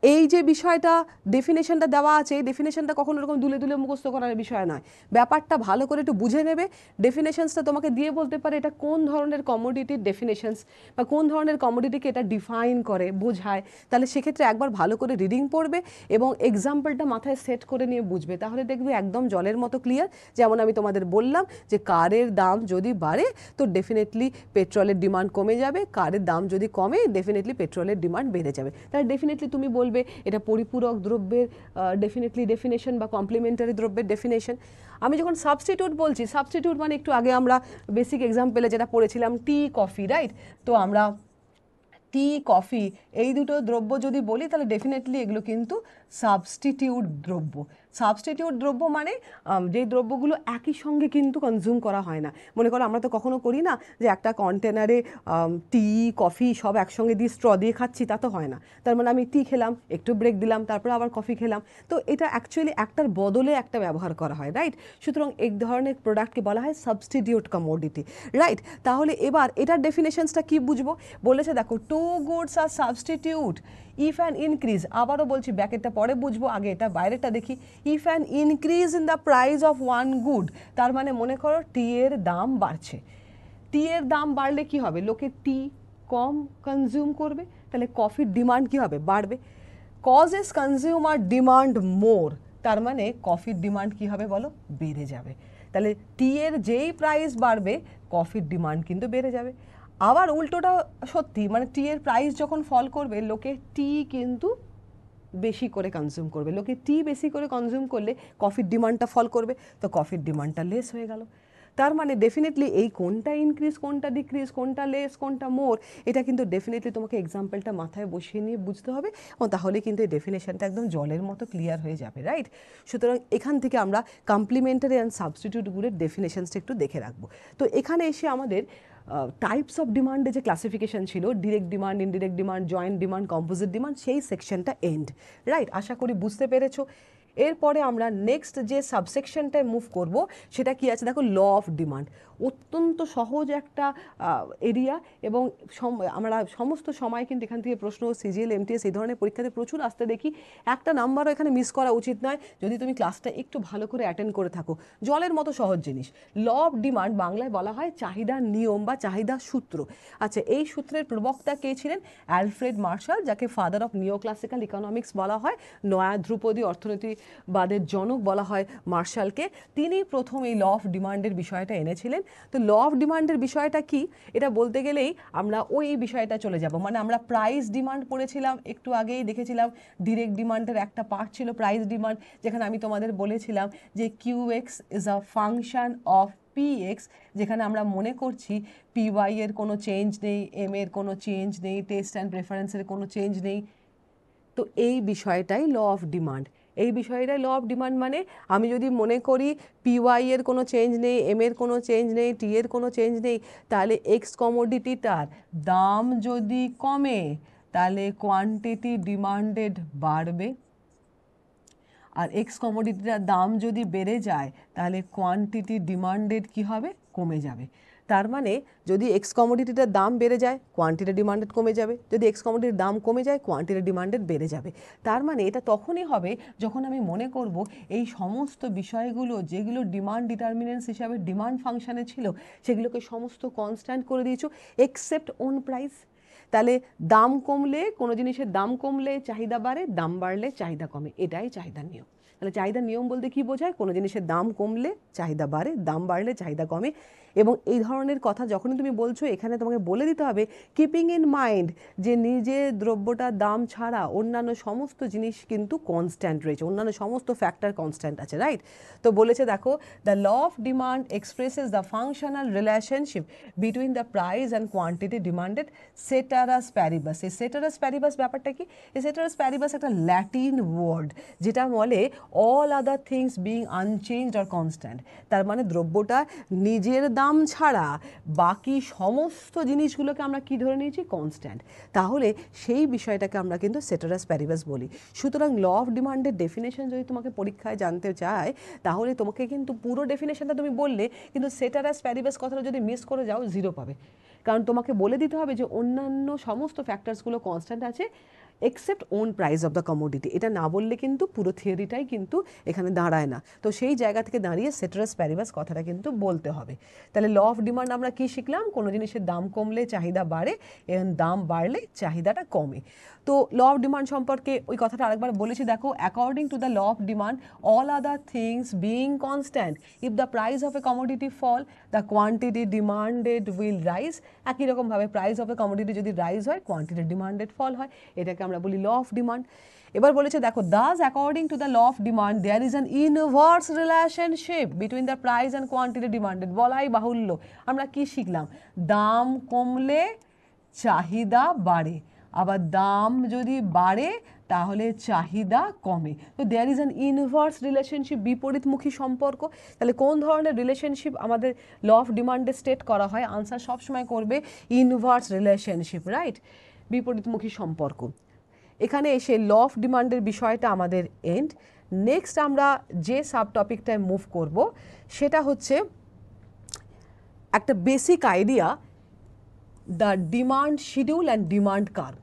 এই যে বিষয়টা ডেফিনেশনটা দেওয়া আছে, এই ডেফিনেশনটা কখনো এরকম দুলে দুলে মুখস্থ করার বিষয় নয়, ব্যাপারটা ভালো করে একটু বুঝে নেবে। ডেফিনেশনসটা তোমাকে দিয়ে বলতে পারে এটা কোন ধরনের কমোডিটির ডেফিনেশনস বা কোন ধরনের কমোডিটিকে এটা ডিফাইন করে, বোঝায়, তাহলে সেক্ষেত্রে একবার ভালো করে রিডিং পড়বে এবং এক্সাম্পলটা মাথায় সেট করে নিয়ে বুঝবে, তাহলে দেখবে একদম জলের মতো ক্লিয়ার। যেমন আমি তোমাদের বললাম যে কারের দাম যদি বাড়ে তো ডেফিনেটলি পেট্রোলের ডিমান্ড কমে যাবে, কারের দাম যদি কমে ডেফিনেটলি পেট্রোলের ডিমান্ড বেড়ে যাবে। তাহলে ডেফিনেটলি তুমি বলবে এটা পরিপূরক দ্রব্যের ডেফিনেটলি ডেফিনেশন বা কমপ্লিমেন্টারি দ্রব্যের ডেফিনেশন। আমি যখন সাবস্টিটিউট বলছি, সাবস্টিটিউট মানে একটু আগে আমরা বেসিক এক্সাম্পলে যেটা পড়েছিলাম টি, কফি, রাইট? তো আমরা টি, কফি এই দুটো দ্রব্য যদি বলি তাহলে ডেফিনেটলি এগুলো কিন্তু সাবস্টিটিউট দ্রব্য, সাবস্টিটিউট দ্রব্য মানে যেই দ্রব্যগুলো একই সঙ্গে কিন্তু কনজিউম করা হয় না। মনে করো আমরা তো কখনো করি না যে একটা কন্টেনারে টি কফি সব একসঙ্গে দিয়ে স্ট্র দিয়ে খাচ্ছি, তা তো হয় না। তার মানে আমি টি খেলাম, একটু ব্রেক দিলাম, তারপর আবার কফি খেলাম, তো এটা অ্যাকচুয়ালি একটার বদলে একটা ব্যবহার করা হয়, রাইট? সুতরাং এই ধরনের প্রোডাক্টকে বলা হয় সাবস্টিটিউট কমোডিটি, রাইট? তাহলে এবার এটার ডেফিনেশনসটা কি বুঝবো? বলেছে দেখো, two goods are substitute if an increase, আবারও বলছি ব্যাকেটটা পরে বুঝবো, আগে এটা বাইরেটা দেখি। If an increase in the price of one good, তার মানে মনে করো টি এর দাম বাড়ছে। টি এর দাম বাড়লে কি হবে? লোকে টি কম কনজিউম করবে, তাহলে কফির ডিমান্ড কি হবে? বাড়বে। কজেস কনজিউমার ডিমান্ড মোর, তার মানে কফির ডিমান্ড কি হবে বলো? বেড়ে যাবে। তাহলে টি এর যেই প্রাইস বাড়বে কফির ডিমান্ড কিন্তু বেড়ে যাবে। আবার উল্টোটা সত্যি, মানে টি এর প্রাইস যখন ফল করবে লোকে টি কিন্তু বেশি করে কনজিউম করবে। লোকে টি বেশি করে কনজিউম করলে কফির ডিমান্ডটা ফল করবে, তো কফির ডিমান্ডটা লেস হয়ে গেল। তার মানে ডেফিনেটলি এই কোনটা ইনক্রিজ, কোনটা ডিক্রিজ, কোনটা লেস, কোনটা মোর, এটা কিন্তু ডেফিনেটলি তোমাকে এক্সাম্পলটা মাথায় বসিয়ে নিয়ে বুঝতে হবে, এবং তাহলে কিন্তু এই ডেফিনেশনটা একদম জলের মতো ক্লিয়ার হয়ে যাবে, রাইট? সুতরাং এখান থেকে আমরা কমপ্লিমেন্টারি অ্যান্ড সাবস্টিটিউটগুলোর ডেফিনেশনসটা একটু দেখে রাখবো। তো এখানে এসে আমাদের টাইপস অফ ডিমান্ডে যে ক্লাসিফিকেশন ছিল, direct demand, indirect demand, joint demand, composite demand, সেই সেকশনটা এন্ড, রাইট? আশা করি বুঝতে পেরেছো। এরপরে আমরা নেক্সট যে সাবসেকশনটায় মুভ করব সেটা কি আছে দেখো, ল অফ ডিমান্ড। অত্যন্ত সহজ একটা এরিয়া, এবং আমরা সমস্ত সময় কিন্তু এখান থেকে প্রশ্ন সিজিএল, এমটিএস এই ধরনের পরীক্ষাতে প্রচুর আসতে দেখি। একটা নাম্বারও এখানে মিস করা উচিত নয় যদি তুমি ক্লাসটা একটু ভালো করে অ্যাটেন্ড করে থাকো। জলের মতো সহজ জিনিস। ল অফ ডিমান্ড বাংলায় বলা হয় চাহিদার নিয়ম বা চাহিদার সূত্র। আচ্ছা, এই সূত্রের প্রবক্তা কে ছিলেন? অ্যালফ্রেড মার্শাল, যাকে ফাদার অফ নিও ক্লাসিক্যাল ইকোনমিক্স বলা হয়, নয়া ধ্রুপদী অর্থনীতিবাদের জনক বলা হয় মার্শালকে। তিনি প্রথম এই ল অফ ডিমান্ডের বিষয়টা এনেছিলেন। তো ল অফ ডিমান্ডের বিষয়টা কি, এটা বলতে গেলেই আমরা ওই বিষয়টা চলে যাব। মানে আমরা প্রাইস ডিমান্ড পড়েছিলাম, একটু আগেই দেখেছিলাম ডিরেক্ট ডিমান্ডের একটা পার্ট ছিল প্রাইস ডিমান্ড, যেখানে আমি তোমাদের বলেছিলাম যে Q X is a function of P X, যেখানে আমরা মনে করছি পিওয়াই এর কোনো চেঞ্জ নেই, এম এর কোনো চেঞ্জ নেই, টেস্ট অ্যান্ড প্রেফারেন্সের কোনো চেঞ্জ নেই। তো এই বিষয়টাই ল অফ ডিমান্ড। এই বিষয়টাই ল অফ ডিমান্ড। মানে আমি যদি মনে করি পিওয়াই এর কোনো চেঞ্জ নেই, এম এর কোনো চেঞ্জ নেই, টি এর কোনো চেঞ্জ নেই, তাহলে এক্স কমোডিটিটার দাম যদি কমে তাহলে কোয়ান্টিটি ডিমান্ডেড বাড়বে, আর এক্স কমোডিটিটার দাম যদি বেড়ে যায় তাহলে কোয়ান্টিটি ডিমান্ডেড কি হবে? কমে যাবে। তার মানে যদি এক্স কমোডিটিটার দাম বেড়ে যায় কোয়ান্টিটি ডিমান্ডেড কমে যাবে, যদি এক্স কমোডিটির দাম কমে যায় কোয়ান্টিটি ডিমান্ডেড বেড়ে যাবে। তার মানে এটা তখনই হবে যখন আমি মনে করব এই সমস্ত বিষয়গুলো যেগুলো ডিমান্ড ডিটারমিনেন্টস হিসাবে ডিমান্ড ফাংশানে ছিল সেগুলোকে সমস্ত কনস্ট্যান্ট করে দিয়েছো এক্সেপ্ট ওন প্রাইস। তাহলে দাম কমলে, কোনো জিনিসের দাম কমলে চাহিদা বাড়ে, দাম বাড়লে চাহিদা কমে, এটাই চাহিদার নিয়ম। তাহলে চাহিদার নিয়ম বলতে কি বোঝায়? কোনো জিনিসের দাম কমলে চাহিদা বাড়ে, দাম বাড়লে চাহিদা কমে। এবং এই ধরনের কথা যখনই তুমি বলছো এখানে তোমাকে বলে দিতে হবে কিপিং ইন মাইন্ড যে নিজে দ্রব্যটার দাম ছাড়া অন্যান্য সমস্ত জিনিস কিন্তু কনস্ট্যান্ট রয়েছে, অন্যান্য সমস্ত ফ্যাক্টর কনস্ট্যান্ট আছে, রাইট? তো বলেছে দেখো, the law of demand expresses the functional relationship between the price and quantity demanded ceteris paribus. এই সেটারাস প্যারিবাস ব্যাপারটা কি? এই সেটারাস প্যারিবাস একটা ল্যাটিন ওয়ার্ড যেটা বলে all other things being unchanged or constant. তার মানে দ্রব্যটা নিজের দাম ছাড়া বাকি সমস্ত জিনিসগুলোকে আমরা কি ধরে নিয়েছি? কনস্ট্যান্ট। তাহলে সেই বিষয়টাকে আমরা কিন্তু সেটারাস প্যারিবাস বলি। সুতরাং ল অফ ডিমান্ডের ডেফিনেশন যদি তোমাকে পরীক্ষায় জানতে চায় তাহলে তোমাকে কিন্তু পুরো ডেফিনেশনটা তুমি বললে, কিন্তু সেটারাস প্যারিবাস কথাটা যদি মিস করে যাও 0 পাবে। কারণ তোমাকে বলে দিতে হবে যে অন্যান্য সমস্ত ফ্যাক্টরসগুলো কনস্ট্যান্ট আছে except own price of the commodity. এটা না বললে কিন্তু পুরো থিওরিটাই কিন্তু এখানে দাঁড়ায় না। তো সেই জায়গা থেকে দাঁড়িয়ে সেটারাস প্যারিবাস কথাটা কিন্তু বলতে হবে। তাহলে ল অফ ডিমান্ড আমরা কি শিখলাম? কোনো জিনিসের দাম কমলে চাহিদা বাড়ে এবং দাম বাড়লে চাহিদাটা কমে। তো ল অফ ডিমান্ড সম্পর্কে ওই কথাটা আরেকবার বলেছি দেখো, according to the law of demand all other things being constant if the price of a commodity fall the quantity demanded will rise. একই রকমভাবে প্রাইস অফ এ কমোডিটি যদি রাইজ হয় কোয়ান্টিটি ডিমান্ডেড ফল হয়, এটাকে আমরা বলি ল of demand. এবার বলেছে দেখো, thus according to the law of demand there is an inverse relationship between the price and quantity demanded. বলাই বাহুল্য আমরা কি শিখলাম? দাম কমলে চাহিদা বাড়ে, আবার দাম যদি বাড়ে তাহলে চাহিদা কমে। তো there is an inverse relationship, বিপরীতমুখী সম্পর্ক। তাহলে কোন ধরনের রিলেশনশিপ আমাদের ল অফ ডিমান্ডে স্টেট করা হয়? আনসার সবসময় করবে ইনভার্স রিলেশনশিপ, রাইট, বিপরীতমুখী সম্পর্ক। এখানে এসে ল অফ ডিমান্ডের বিষয়টা আমাদের এন্ড। নেক্সট আমরা যে সাব টপিকটায় মুভ করব সেটা হচ্ছে একটা basic idea, the demand schedule and demand curve.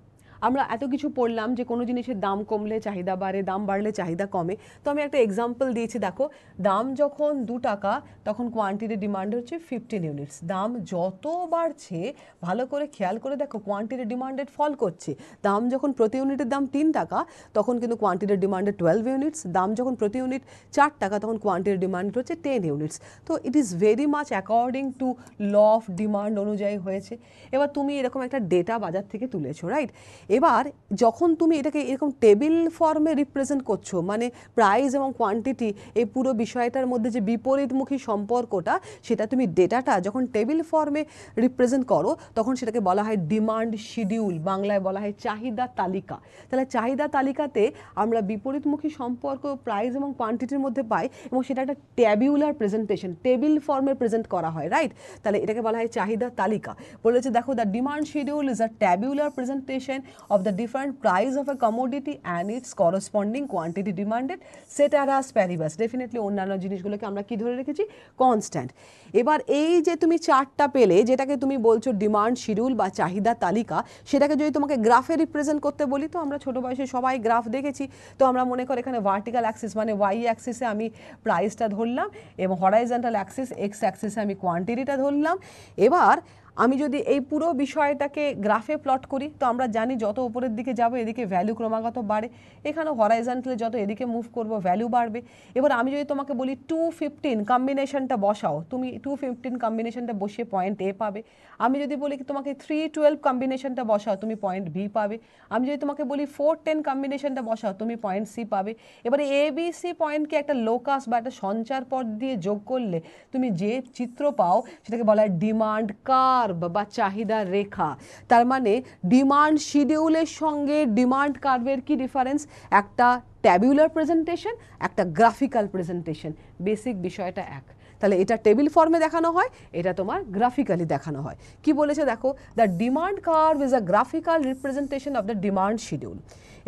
আমরা এত কিছু পড়লাম যে কোনো জিনিসের দাম কমলে চাহিদা বাড়ে, দাম বাড়লে চাহিদা কমে। তো আমি একটা এক্সাম্পল দিয়েছি, দেখো দাম যখন 2 টাকা তখন কোয়ান্টিটি ডিমান্ড হচ্ছে 15 ইউনিটস। দাম যত বাড়ছে ভালো করে খেয়াল করে দেখো কোয়ান্টিটি ডিমান্ডেড ফল করছে। দাম যখন প্রতি ইউনিটের দাম 3 টাকা তখন কিন্তু কোয়ান্টিটি ডিমান্ডেড 12 ইউনিটস। দাম যখন প্রতি ইউনিট 4 টাকা তখন কোয়ান্টিটি ডিমান্ড হচ্ছে 10 ইউনিটস। তো it is very much according to law of demand অনুযায়ী হয়েছে। এবার তুমি এরকম একটা ডেটা বাজার থেকে তুলেছো, রাইট। এবার যখন তুমি এটাকে এরকম টেবিল ফর্মে রিপ্রেজেন্ট করছো, মানে প্রাইস এবং কোয়ান্টিটি এই পুরো বিষয়টার মধ্যে যে বিপরীতমুখী সম্পর্কটা, সেটা তুমি ডেটাটা যখন টেবিল ফর্মে রিপ্রেজেন্ট করো তখন সেটাকে বলা হয় ডিমান্ড শিডিউল, বাংলায় বলা হয় চাহিদা তালিকা। তাহলে চাহিদা তালিকাতে আমরা বিপরীতমুখী সম্পর্ক প্রাইস এবং কোয়ান্টিটির মধ্যে পাই এবং সেটা একটা ট্যাবিউলার প্রেজেন্টেশন, টেবিল ফর্মে প্রেজেন্ট করা হয়, রাইট। তাহলে এটাকে বলা হয় চাহিদা তালিকা। বলেছে দেখো the demand schedule is a tabular presentation of the different price of a commodity and its corresponding quantity demanded ceteris paribus। Definitely অন্যান্য জিনিসগুলোকে আমরা কি ধরে রেখেছি? কনস্ট্যান্ট। এবার এই যে তুমি চার্টটা পেলে, যেটাকে তুমি বলছো ডিমান্ড শিডিউল বা চাহিদা তালিকা, সেটাকে যদি তোমাকে গ্রাফে রিপ্রেজেন্ট করতে বলি, তো আমরা ছোটো বয়সে সবাই গ্রাফ দেখেছি। তো আমরা মনে করি এখানে ভার্টিক্যাল অ্যাক্সিস মানে ওয়াই অ্যাক্সিসে আমি প্রাইসটা ধরলাম এবং হরাইজন্টাল অ্যাক্সিস এক্স অ্যাক্সিসে আমি কোয়ান্টিটিটা ধরলাম। এবার আমি যদি এই পুরো বিষয়টাকে গ্রাফে প্লট করি, তো আমরা জানি যত উপরের দিকে যাব এদিকে ভ্যালু ক্রমাগত বাড়ে, এখানেও হরাইজন্টালে যত এদিকে মুভ করব ভ্যালু বাড়বে। এবার আমি যদি তোমাকে বলি 215 কম্বিনেশনটা বসাও, তুমি 215 কম্বিনেশনটা বসিয়ে পয়েন্ট এ পাবে। আমি যদি বলি তোমাকে 312 কম্বিনেশনটা বসাও, তুমি পয়েন্ট বি পাবে। আমি যদি তোমাকে বলি 410 কম্বিনেশনটা বসাও, তুমি পয়েন্ট সি পাবে। এবারে এ বি সি পয়েন্টকে একটা লোকাস বা একটা সঞ্চার পথ দিয়ে যোগ করলে তুমি যে চিত্র পাও সেটাকে বলা হয় ডিমান্ড কার্ভ বা চাহিদা রেখা। তার মানে ডিমান্ড শিডিউলের সঙ্গে ডিমান্ড কার্ভের কি ডিফারেন্স? একটা ট্যাবুলার প্রেজেন্টেশন, একটা গ্রাফিক্যাল প্রেজেন্টেশন, বেসিক বিষয়টা এক। তাহলে এটা টেবিল ফর্মে দেখানো হয়, এটা তোমার গ্রাফিক্যালি দেখানো হয়। কি বলেছে দেখো, the demand curve is a graphical representation of the demand schedule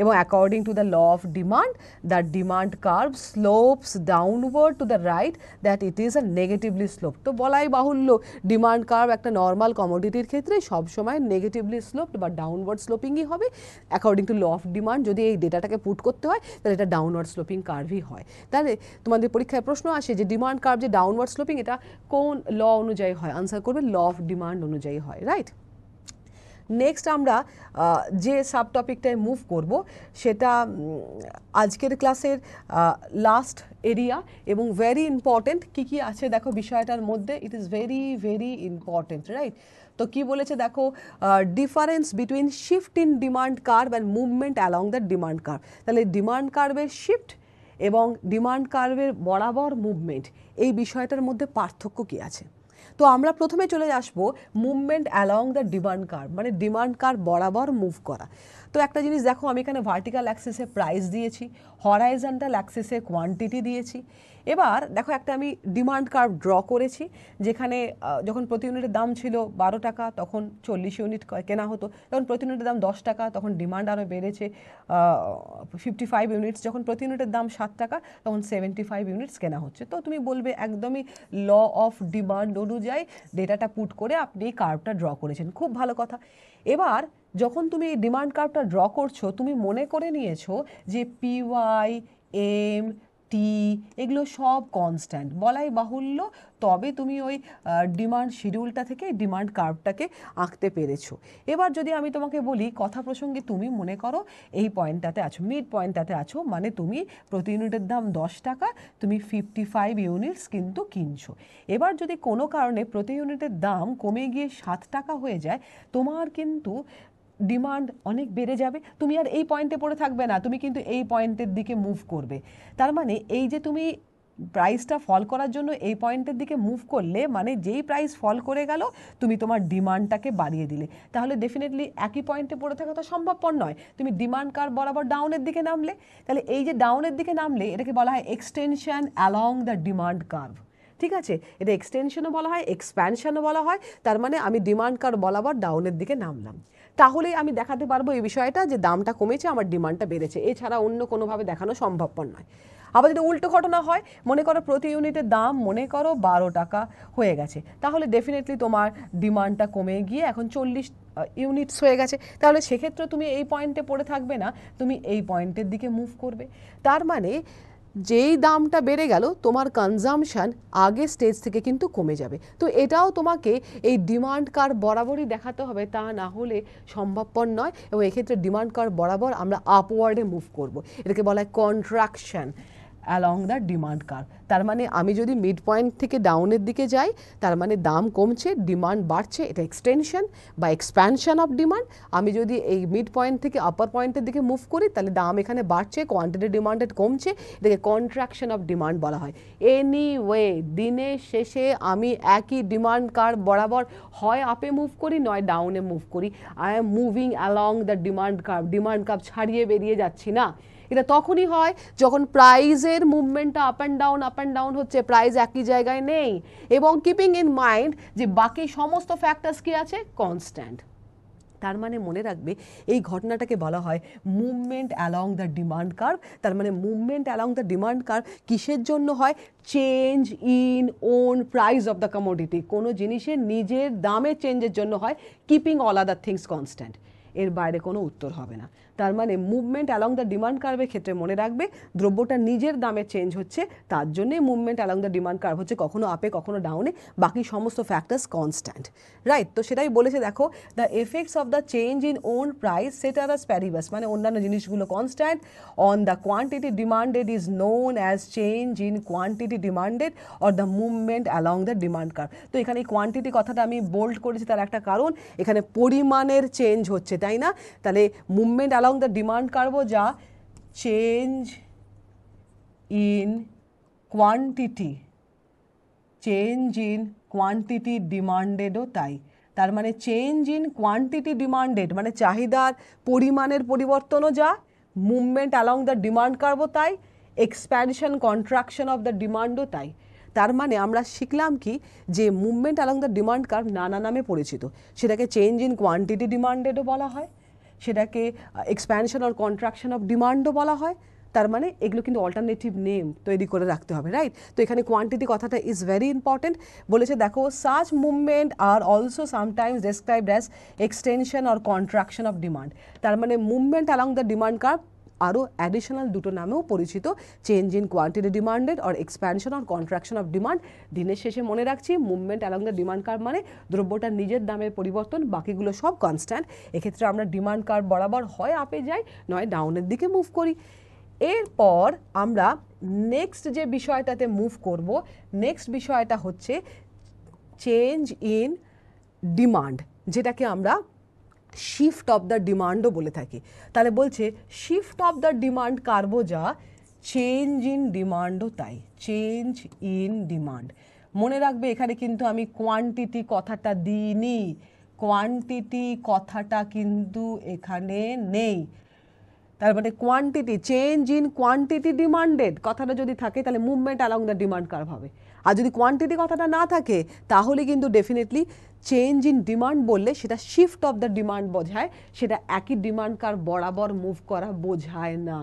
এবং according to the law of demand the demand curve slopes downward to the right that it is a negatively slope. তো বলাই বাহুল্য demand curve একটা normal কমোডিটির ক্ষেত্রে সবসময় negatively sloped বা downward স্লোপিংই হবে। According to law of demand যদি এই ডেটাটাকে পুট করতে হয় তাহলে এটা ডাউনওয়ার্ড স্লোপিং কার্ভই হয়। তাহলে তোমাদের পরীক্ষায় প্রশ্ন আসে যে ডিমান্ড কার্ভ যে ডাউনওয়ার্ড স্লোপিং এটা কোন ল অনুযায়ী হয়? আনসার করবে ল অফ ডিমান্ড অনুযায়ী হয়, রাইট। নেক্সট আমরা যে সাব টপিকটায় মুভ করব সেটা আজকের ক্লাসের লাস্ট এরিয়া এবং ভেরি ইম্পর্টেন্ট। কী কী আছে দেখো বিষয়টার মধ্যে, ইট is very very important, right. তো কি বলেছে দেখো, difference between shift in demand curve and movement along the demand curve. তাহলে ডিমান্ড কার্ভের শিফট এবং ডিমান্ড কার্ভের বরাবর মুভমেন্ট, এই বিষয়টার মধ্যে পার্থক্য কী আছে? তো আমরা প্রথমে চলে আসবো movement along the demand curve, মানে ডিমান্ড কার্ভ বরাবর মুভ করা। তো একটা জিনিস দেখো, আমি এখানে ভার্টিক্যাল অ্যাক্সিসে প্রাইস দিয়েছি, হরাইজন্টাল অ্যাক্সিসে কোয়ান্টিটি দিয়েছি। এবার দেখো একটা আমি ডিমান্ড কার্ভ ড্র করেছি, যেখানে যখন প্রতি ইউনিটের দাম ছিল 12 টাকা তখন 40 ইউনিট কেনা হতো, যখন প্রতি ইউনিটের দাম 10 টাকা তখন ডিমান্ড আরও বেড়েছে 55 ইউনিটস, যখন প্রতি ইউনিটের দাম 7 টাকা তখন 75 ইউনিটস কেনা হচ্ছে। তো তুমি বলবে একদমই ল অফ ডিমান্ড অনুযায়ী ডেটাটা পুট করে আপনি এই কার্ভটা ড্র করেছেন, খুব ভালো কথা। এবার যখন তুমি এই ডিমান্ড কার্ভটা ড্র করছো তুমি মনে করে নিয়েছো যে পিওয়াই, এম, টি এগুলো সব কনস্ট্যান্ট, বলাই বাহুল্য, তবে তুমি ওই ডিমান্ড শিডিউলটা থেকে ডিমান্ড কার্ভটাকে আঁকতে পেরেছো। এবার যদি আমি তোমাকে বলি কথা প্রসঙ্গে তুমি মনে করো এই পয়েন্টটাতে আছো, মিড পয়েন্টটাতে আছো, মানে তুমি প্রতি ইউনিটের দাম 10 টাকা, তুমি 55 ইউনিটস কিন্তু কিনছো। এবার যদি কোনো কারণে প্রতি ইউনিটের দাম কমে গিয়ে 7 টাকা হয়ে যায়, তোমার কিন্তু ডিমান্ড অনেক বেড়ে যাবে, তুমি আর এই পয়েন্টে পড়ে থাকবে না, তুমি কিন্তু এই পয়েন্টের দিকে মুভ করবে। তার মানে এই যে তুমি প্রাইসটা ফল করার জন্য এই পয়েন্টের দিকে মুভ করলে মানে যেই প্রাইস ফল করে গেল তুমি তোমার ডিমান্ডটাকে বাড়িয়ে দিলে, তাহলে ডেফিনেটলি একই পয়েন্টে পড়ে থাকা তো সম্ভবপর নয়। তুমি ডিমান্ড কার্ভ বরাবর ডাউনের দিকে নামলে, তাহলে এই যে ডাউনের দিকে নামলে এটাকে বলা হয় extension along the demand curve. ঠিক আছে, এটা এক্সটেনশনও বলা হয়, এক্সপ্যানশনও বলা হয়। তার মানে আমি ডিমান্ড কার্ভ বরাবর ডাউনের দিকে নামলাম, তাহলেই আমি দেখাতে পারবো এই বিষয়টা যে দামটা কমেছে, আমার ডিমান্ডটা বেড়েছে। এছাড়া অন্য কোনোভাবে দেখানো সম্ভবপর নয়। আবার যদি উল্টো ঘটনা হয়, মনে করো প্রতি ইউনিটের দাম মনে করো 12 টাকা হয়ে গেছে, তাহলে ডেফিনেটলি তোমার ডিমান্ডটা কমে গিয়ে এখন 40 ইউনিটস হয়ে গেছে, তাহলে সেক্ষেত্রে তুমি এই পয়েন্টে পড়ে থাকবে না, তুমি এই পয়েন্টের দিকে মুভ করবে। তার মানে যেই দামটা বেড়ে গেল তোমার কনজামশন আগের স্টেজ থেকে কিন্তু কমে যাবে। তো এটাও তোমাকে এই ডিমান্ড কার্ভ বরাবরই দেখাতে হবে, তা না হলে সম্ভবপর নয়। এবং এক্ষেত্রে ডিমান্ড কার্ভ বরাবর আমরা আপওয়ার্ডে মুভ করব, এটাকে বলা হয় contraction along the demand curve. তার মানে আমি যদি মিড পয়েন্ট থেকে ডাউনের দিকে যাই, তার মানে দাম কমছে, ডিমান্ড বাড়ছে, এটা এক্সটেনশন বা এক্সপ্যানশন অফ ডিমান্ড। আমি যদি এই মিড পয়েন্ট থেকে আপার পয়েন্টের দিকে মুভ করি, তাহলে দাম এখানে বাড়ছে, কোয়ান্টিটি ডিমান্ডেড কমছে, এটাকে কন্ট্রাকশন অফ ডিমান্ড বলা হয়। এনিওয়ে দিনের শেষে আমি একই ডিমান্ড কার্ভ বরাবর হয় আপে মুভ করি নয় ডাউনে মুভ করি। I am moving along the demand curve, demand curve ছাড়িয়ে বেরিয়ে যাচ্ছি না। এটা তখনই হয় যখন প্রাইজের মুভমেন্টটা আপ অ্যান্ড ডাউন হচ্ছে, প্রাইস একই জায়গায় নেই, এবং কিপিং ইন মাইন্ড যে বাকি সমস্ত ফ্যাক্টরস কি আছে, কনস্ট্যান্ট। তার মানে মনে রাখবে এই ঘটনাটাকে বলা হয় movement along the demand curve. তার মানে movement along the demand curve কিসের জন্য হয়, change in own price of the commodity, কোনো জিনিসের নিজের দামের চেঞ্জের জন্য হয়, keeping all other things constant, এর বাইরে কোনো উত্তর হবে না। তার মানে মুভমেন্ট অ্যালং দ্য ডিমান্ড কার্ভের ক্ষেত্রে মনে রাখবে দ্রব্যটা নিজের দামে চেঞ্জ হচ্ছে, তার জন্যই movement along the demand curve হচ্ছে, কখনো আপে কখনো ডাউনে, বাকি সমস্ত ফ্যাক্টরস কনস্ট্যান্ট। রাইট, তো সেটাই বলেছে দেখো, the effects of the change in own price ceteris paribus, মানে অন্যান্য জিনিসগুলো constant, on the quantity demanded is known as change in quantity demanded or the movement along the demand curve. তো এখানে এই কোয়ান্টিটি কথাটা আমি বোল্ড করেছি, তার একটা কারণ এখানে পরিমাণের চেঞ্জ হচ্ছে, তাই না? তাহলে মুভমেন্ট অ্যালং দ্য ডিমান্ড কার্ভও যা change in quantity, change in quantity ডিমান্ডেডও তাই। তার মানে চেঞ্জ ইন কোয়ান্টিটি ডিমান্ডেড মানে চাহিদার পরিমাণের পরিবর্তনও যা, মুভমেন্ট অ্যালং দ্য ডিমান্ড কার্ভও তাই, এক্সপ্যানশন কন্ট্রাকশন অফ দ্য ডিমান্ডও তাই। তার মানে আমরা শিখলাম কি, যে movement along the demand curve নানা নামে পরিচিত, সেটাকে চেঞ্জ ইন কোয়ান্টিটি ডিমান্ডেডও বলা হয়, সেটাকে এক্সপ্যানশন অর কন্ট্রাকশন অফ ডিমান্ডও বলা হয়। তার মানে এগুলো কিন্তু অল্টারনেটিভ নেম তৈরি করে রাখতে হবে, রাইট? তো এখানে কোয়ান্টিটি কথাটা ইজ ভেরি ইম্পর্টেন্ট। বলেছে দেখো, such movement are also sometimes described as extension or contraction of demand. তার মানে movement along the demand curve আরও অ্যাডিশনাল দুটো নামেও পরিচিত, change in quantity demanded or expansion or contraction of demand. দিনের শেষে মনে রাখছি movement along the demand curve মানে দ্রব্যটার নিজের দামের পরিবর্তন, বাকিগুলো সব কনস্ট্যান্ট। এক্ষেত্রে আমরা ডিমান্ড কার্ভ বরাবর হয় আপে যাই নয় ডাউনের দিকে মুভ করি। এরপর আমরা নেক্সট যে বিষয়টাতে মুভ করব, নেক্সট বিষয়টা হচ্ছে চেঞ্জ ইন ডিমান্ড, যেটাকে আমরা শিফট অফ দ্য ডিমান্ডও বলে থাকি। তাহলে বলছে শিফট অফ দ্য ডিমান্ড কার্ভও যা চেঞ্জ ইন ডিমান্ডও তাই, চেঞ্জ ইন ডিমান্ড। মনে রাখবে এখানে কিন্তু আমি কোয়ান্টিটি কথাটা দিইনি, কোয়ান্টিটি কথাটা কিন্তু এখানে নেই। তার মানে quantity, change in quantity demanded কথাটা যদি থাকে তাহলে movement along the demand curve হবে। আর যদি কোয়ান্টিটি কথাটা না থাকে তাহলে কিন্তু ডেফিনেটলি চেঞ্জ ইন ডিমান্ড বললে সেটা শিফট অফ দ্য ডিমান্ড বোঝায়, সেটা একই ডিমান্ড কার্ভ বরাবর মুভ করা বোঝায় না।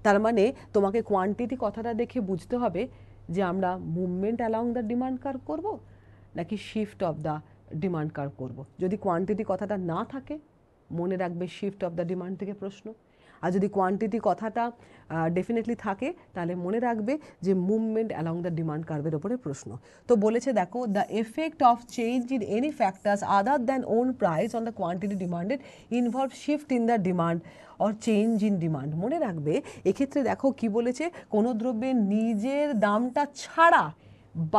তার মানে তোমাকে কোয়ান্টিটি কথাটা দেখে বুঝতে হবে যে আমরা movement along the demand curve করব নাকি shift of the demand curve করব। যদি কোয়ান্টিটি কথাটা না থাকে মনে রাখবে শিফট অফ দ্য ডিমান্ড থেকে প্রশ্ন, আর যদি কোয়ান্টিটি কথাটা ডেফিনেটলি থাকে তাহলে মনে রাখবে যে মুভমেন্ট অ্যালং দ্য ডিমান্ড কার্ভের ওপরে প্রশ্ন। তো বলেছে দেখো, the effect of change in any factors other than own price on the quantity demanded involve shift in the demand or change in demand. মনে রাখবে এক্ষেত্রে দেখো কি বলেছে, কোনো দ্রব্যের নিজের দামটা ছাড়া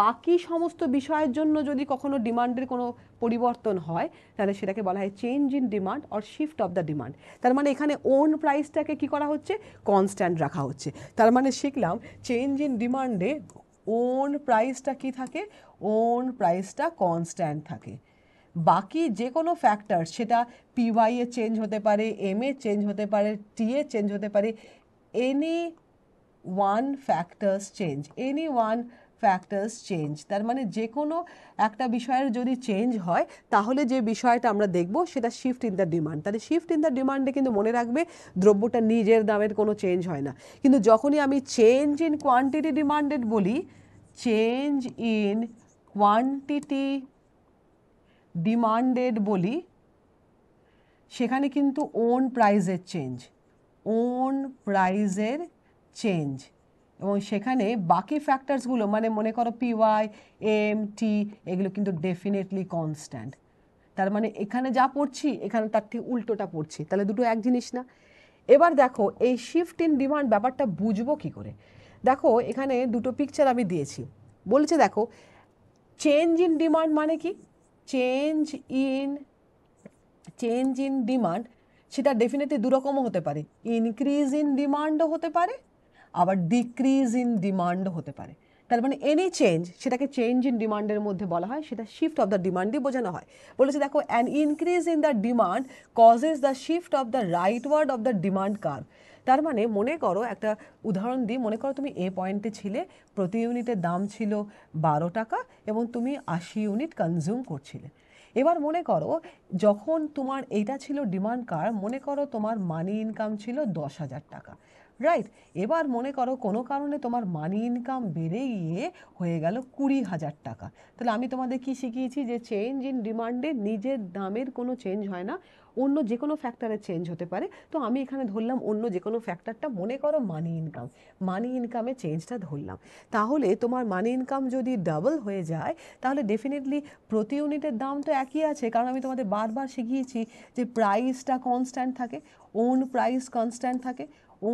বাকি সমস্ত বিষয়ের জন্য যদি কখনো ডিমান্ডের কোনো পরিবর্তন হয় তাহলে সেটাকে বলা হয় change in demand or shift of the demand. তার মানে এখানে ওন প্রাইসটাকে কি করা হচ্ছে, কনস্ট্যান্ট রাখা হচ্ছে। তার মানে শিখলাম চেঞ্জ ইন ডিমান্ডে ওন প্রাইসটা কি থাকে, ওন প্রাইসটা কনস্ট্যান্ট থাকে। বাকি যে কোনো ফ্যাক্টর, সেটা পিওয়াই এ চেঞ্জ হতে পারে, এম এ চেঞ্জ হতে পারে, টি এ চেঞ্জ হতে পারে, any one factors change, any one factors change, তার মানে যে কোনো একটা বিষয়ের যদি চেঞ্জ হয় তাহলে যে বিষয়টা আমরা দেখব সেটা শিফট ইন দ্য ডিমান্ড। তাহলে শিফট ইন দ্য ডিমান্ডে কিন্তু মনে রাখবে দ্রব্যটা নিজের দামের কোনো চেঞ্জ হয় না, কিন্তু যখনই আমি চেঞ্জ ইন কোয়ান্টিটি ডিমান্ডেড বলি, চেঞ্জ ইন কোয়ান্টিটি ডিমান্ডেড বলি, সেখানে কিন্তু ওন প্রাইজের চেঞ্জ, ওন প্রাইজের চেঞ্জ, এবং সেখানে বাকি ফ্যাক্টরসগুলো মানে মনে করো পিওয়াই, এম, টি, এগুলো কিন্তু ডেফিনেটলি কনস্ট্যান্ট। তার মানে এখানে যা পড়ছি এখানে তার ঠিক উল্টোটা পড়ছি, তাহলে দুটো এক জিনিস না। এবার দেখো এই শিফট ইন ডিমান্ড ব্যাপারটা বুঝবো কি করে। দেখো এখানে দুটো পিকচার আমি দিয়েছি, বলছে দেখো চেঞ্জ ইন ডিমান্ড মানে কি, চেঞ্জ ইন ডিমান্ড সেটা ডেফিনেটলি দুরকমও হতে পারে, ইনক্রিজ ইন ডিমান্ডও হতে পারে, আবার ডিক্রিজ ইন ডিমান্ডও হতে পারে। তার মানে এনি চেঞ্জ, সেটাকে চেঞ্জ ইন ডিমান্ডের মধ্যে বলা হয়, সেটা শিফট অফ দ্য ডিমান্ড দিয়ে বোঝানো হয়। বলেছে দেখো an increase in the demand causes the shift of the rightward of the demand curve. তার মানে মনে করো একটা উদাহরণ দিই, মনে করো তুমি এ পয়েন্টে ছিলে, প্রতি ইউনিটের দাম ছিল 12 টাকা এবং তুমি 80 ইউনিট কনজিউম করছিলে। এবার মনে করো যখন তোমার এইটা ছিল ডিমান্ড কার্ভ, মনে করো তোমার মানি ইনকাম ছিল 10,000 টাকা, রাইট। এবার মনে করো কোনো কারণে তোমার মানি ইনকাম বেড়ে গিয়ে হয়ে গেল 20,000 টাকা। তাহলে আমি তোমাদের কি শিখিয়েছি যে চেঞ্জ ইন ডিমান্ডে নিজের দামের কোনো চেঞ্জ হয় না, অন্য যে কোনো ফ্যাক্টরের চেঞ্জ হতে পারে। তো আমি এখানে ধরলাম অন্য যে কোনো ফ্যাক্টরটা, মনে করো মানি ইনকাম, মানি ইনকামের চেঞ্জটা ধরলাম। তাহলে তোমার মানি ইনকাম যদি ডাবল হয়ে যায় তাহলে ডেফিনেটলি প্রতি ইউনিটের দাম তো একই আছে, কারণ আমি তোমাদের বারবার শিখিয়েছি যে প্রাইসটা কনস্ট্যান্ট থাকে, ওন প্রাইস কনস্ট্যান্ট থাকে,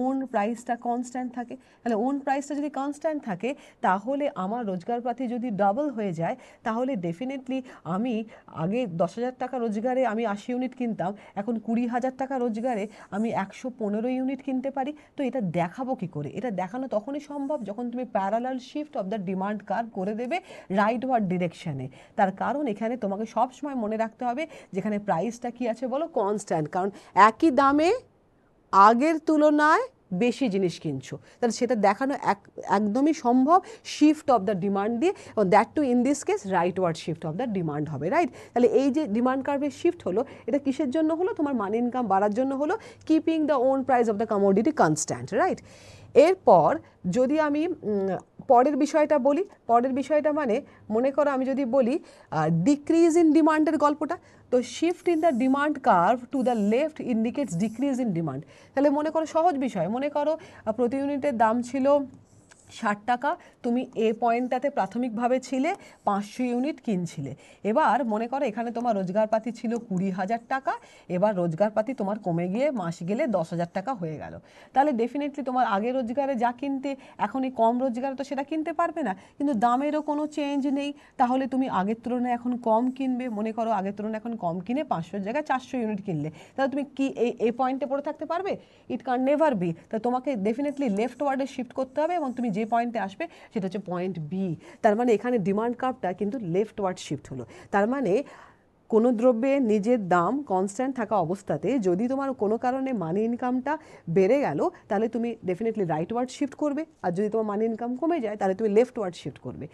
ওন প্রাইসটা কনস্ট্যান্ট থাকে। তাহলে ওন প্রাইসটা যদি কনস্ট্যান্ট থাকে তাহলে আমার রোজগারপাতি যদি ডাবল হয়ে যায় তাহলে ডেফিনেটলি আমি আগে 10,000 টাকা রোজগারে আমি 80 ইউনিট কিনতাম, এখন 20,000 টাকা রোজগারে আমি 115 ইউনিট কিনতে পারি। তো এটা দেখাবো কি করে? এটা দেখানো তখনই সম্ভব যখন তুমি parallel shift of the demand curve করে দেবে রাইটওয়ার্ড ডিরেকশনে। তার কারণ এখানে তোমাকে সবসময় মনে রাখতে হবে যেখানে প্রাইসটা কি আছে বলো, কনস্ট্যান্ট, কারণ একই দামে আগের তুলনায় বেশি জিনিস কিনছো, তাহলে সেটা দেখানো একদমই সম্ভব শিফট অফ দ্য ডিমান্ড দিয়ে, এবং that too in this case rightward shift of the demand হবে, রাইট। তাহলে এই যে ডিমান্ড কার্ভের শিফট হলো, এটা কিসের জন্য হলো? তোমার মানি ইনকাম বাড়ার জন্য হলো, keeping the own price of the commodity constant, right. এরপর যদি আমি পরের বিষয়টা বলি, পরের বিষয়টা মানে মনে করো আমি যদি বলি ডিক্রিজ ইন ডিমান্ডের গল্পটা, তো shift in the demand curve to the left indicates decrease in demand. তাহলে মনে করো সহজ বিষয়, মনে করো প্রতি ইউনিটের দাম ছিল 60 টাকা, তুমি এ পয়েন্টটাতে প্রাথমিকভাবে ছিলে 500 ইউনিট কিনছিলে। এবার মনে করো এখানে তোমার রোজগারপাতি ছিল 20,000 টাকা, এবার রোজগারপাতি তোমার কমে গিয়ে মাস গেলে 10,000 টাকা হয়ে গেল। তাহলে ডেফিনেটলি তোমার আগের রোজগারে যা কিনতে এখন এই কম রোজগারে তো সেটা কিনতে পারবে না, কিন্তু দামেরও কোনো চেঞ্জ নেই, তাহলে তুমি আগের তুলনায় এখন কম কিনবে। মনে করো আগের তুলনায় এখন কম কিনে 500 জায়গায় 400 ইউনিট কিনলে, তাহলে তুমি কি এই পয়েন্টে পড়ে থাকতে পারবে? It can never be. তা তোমাকে ডেফিনেটলি লেফট ওয়ার্ডে শিফট করতে হবে, এবং তুমি যে পয়েন্টে আসবে সেটা হচ্ছে পয়েন্ট বি। তার মানে এখানে ডিমান্ড কার্ভটা কিন্তু লেফট ওয়ার্ড শিফট হলো। তার মানে কোনো দ্রব্যের নিজের দাম কনস্ট্যান্ট থাকা অবস্থাতে যদি তোমার কোনো কারণে মানি ইনকামটা বেড়ে গেল তাহলে তুমি ডেফিনেটলি রাইট ওয়ার্ড শিফট করবে, আর যদি তোমার মানি ইনকাম কমে যায় তাহলে তুমি লেফট ওয়ার্ড শিফট করবে।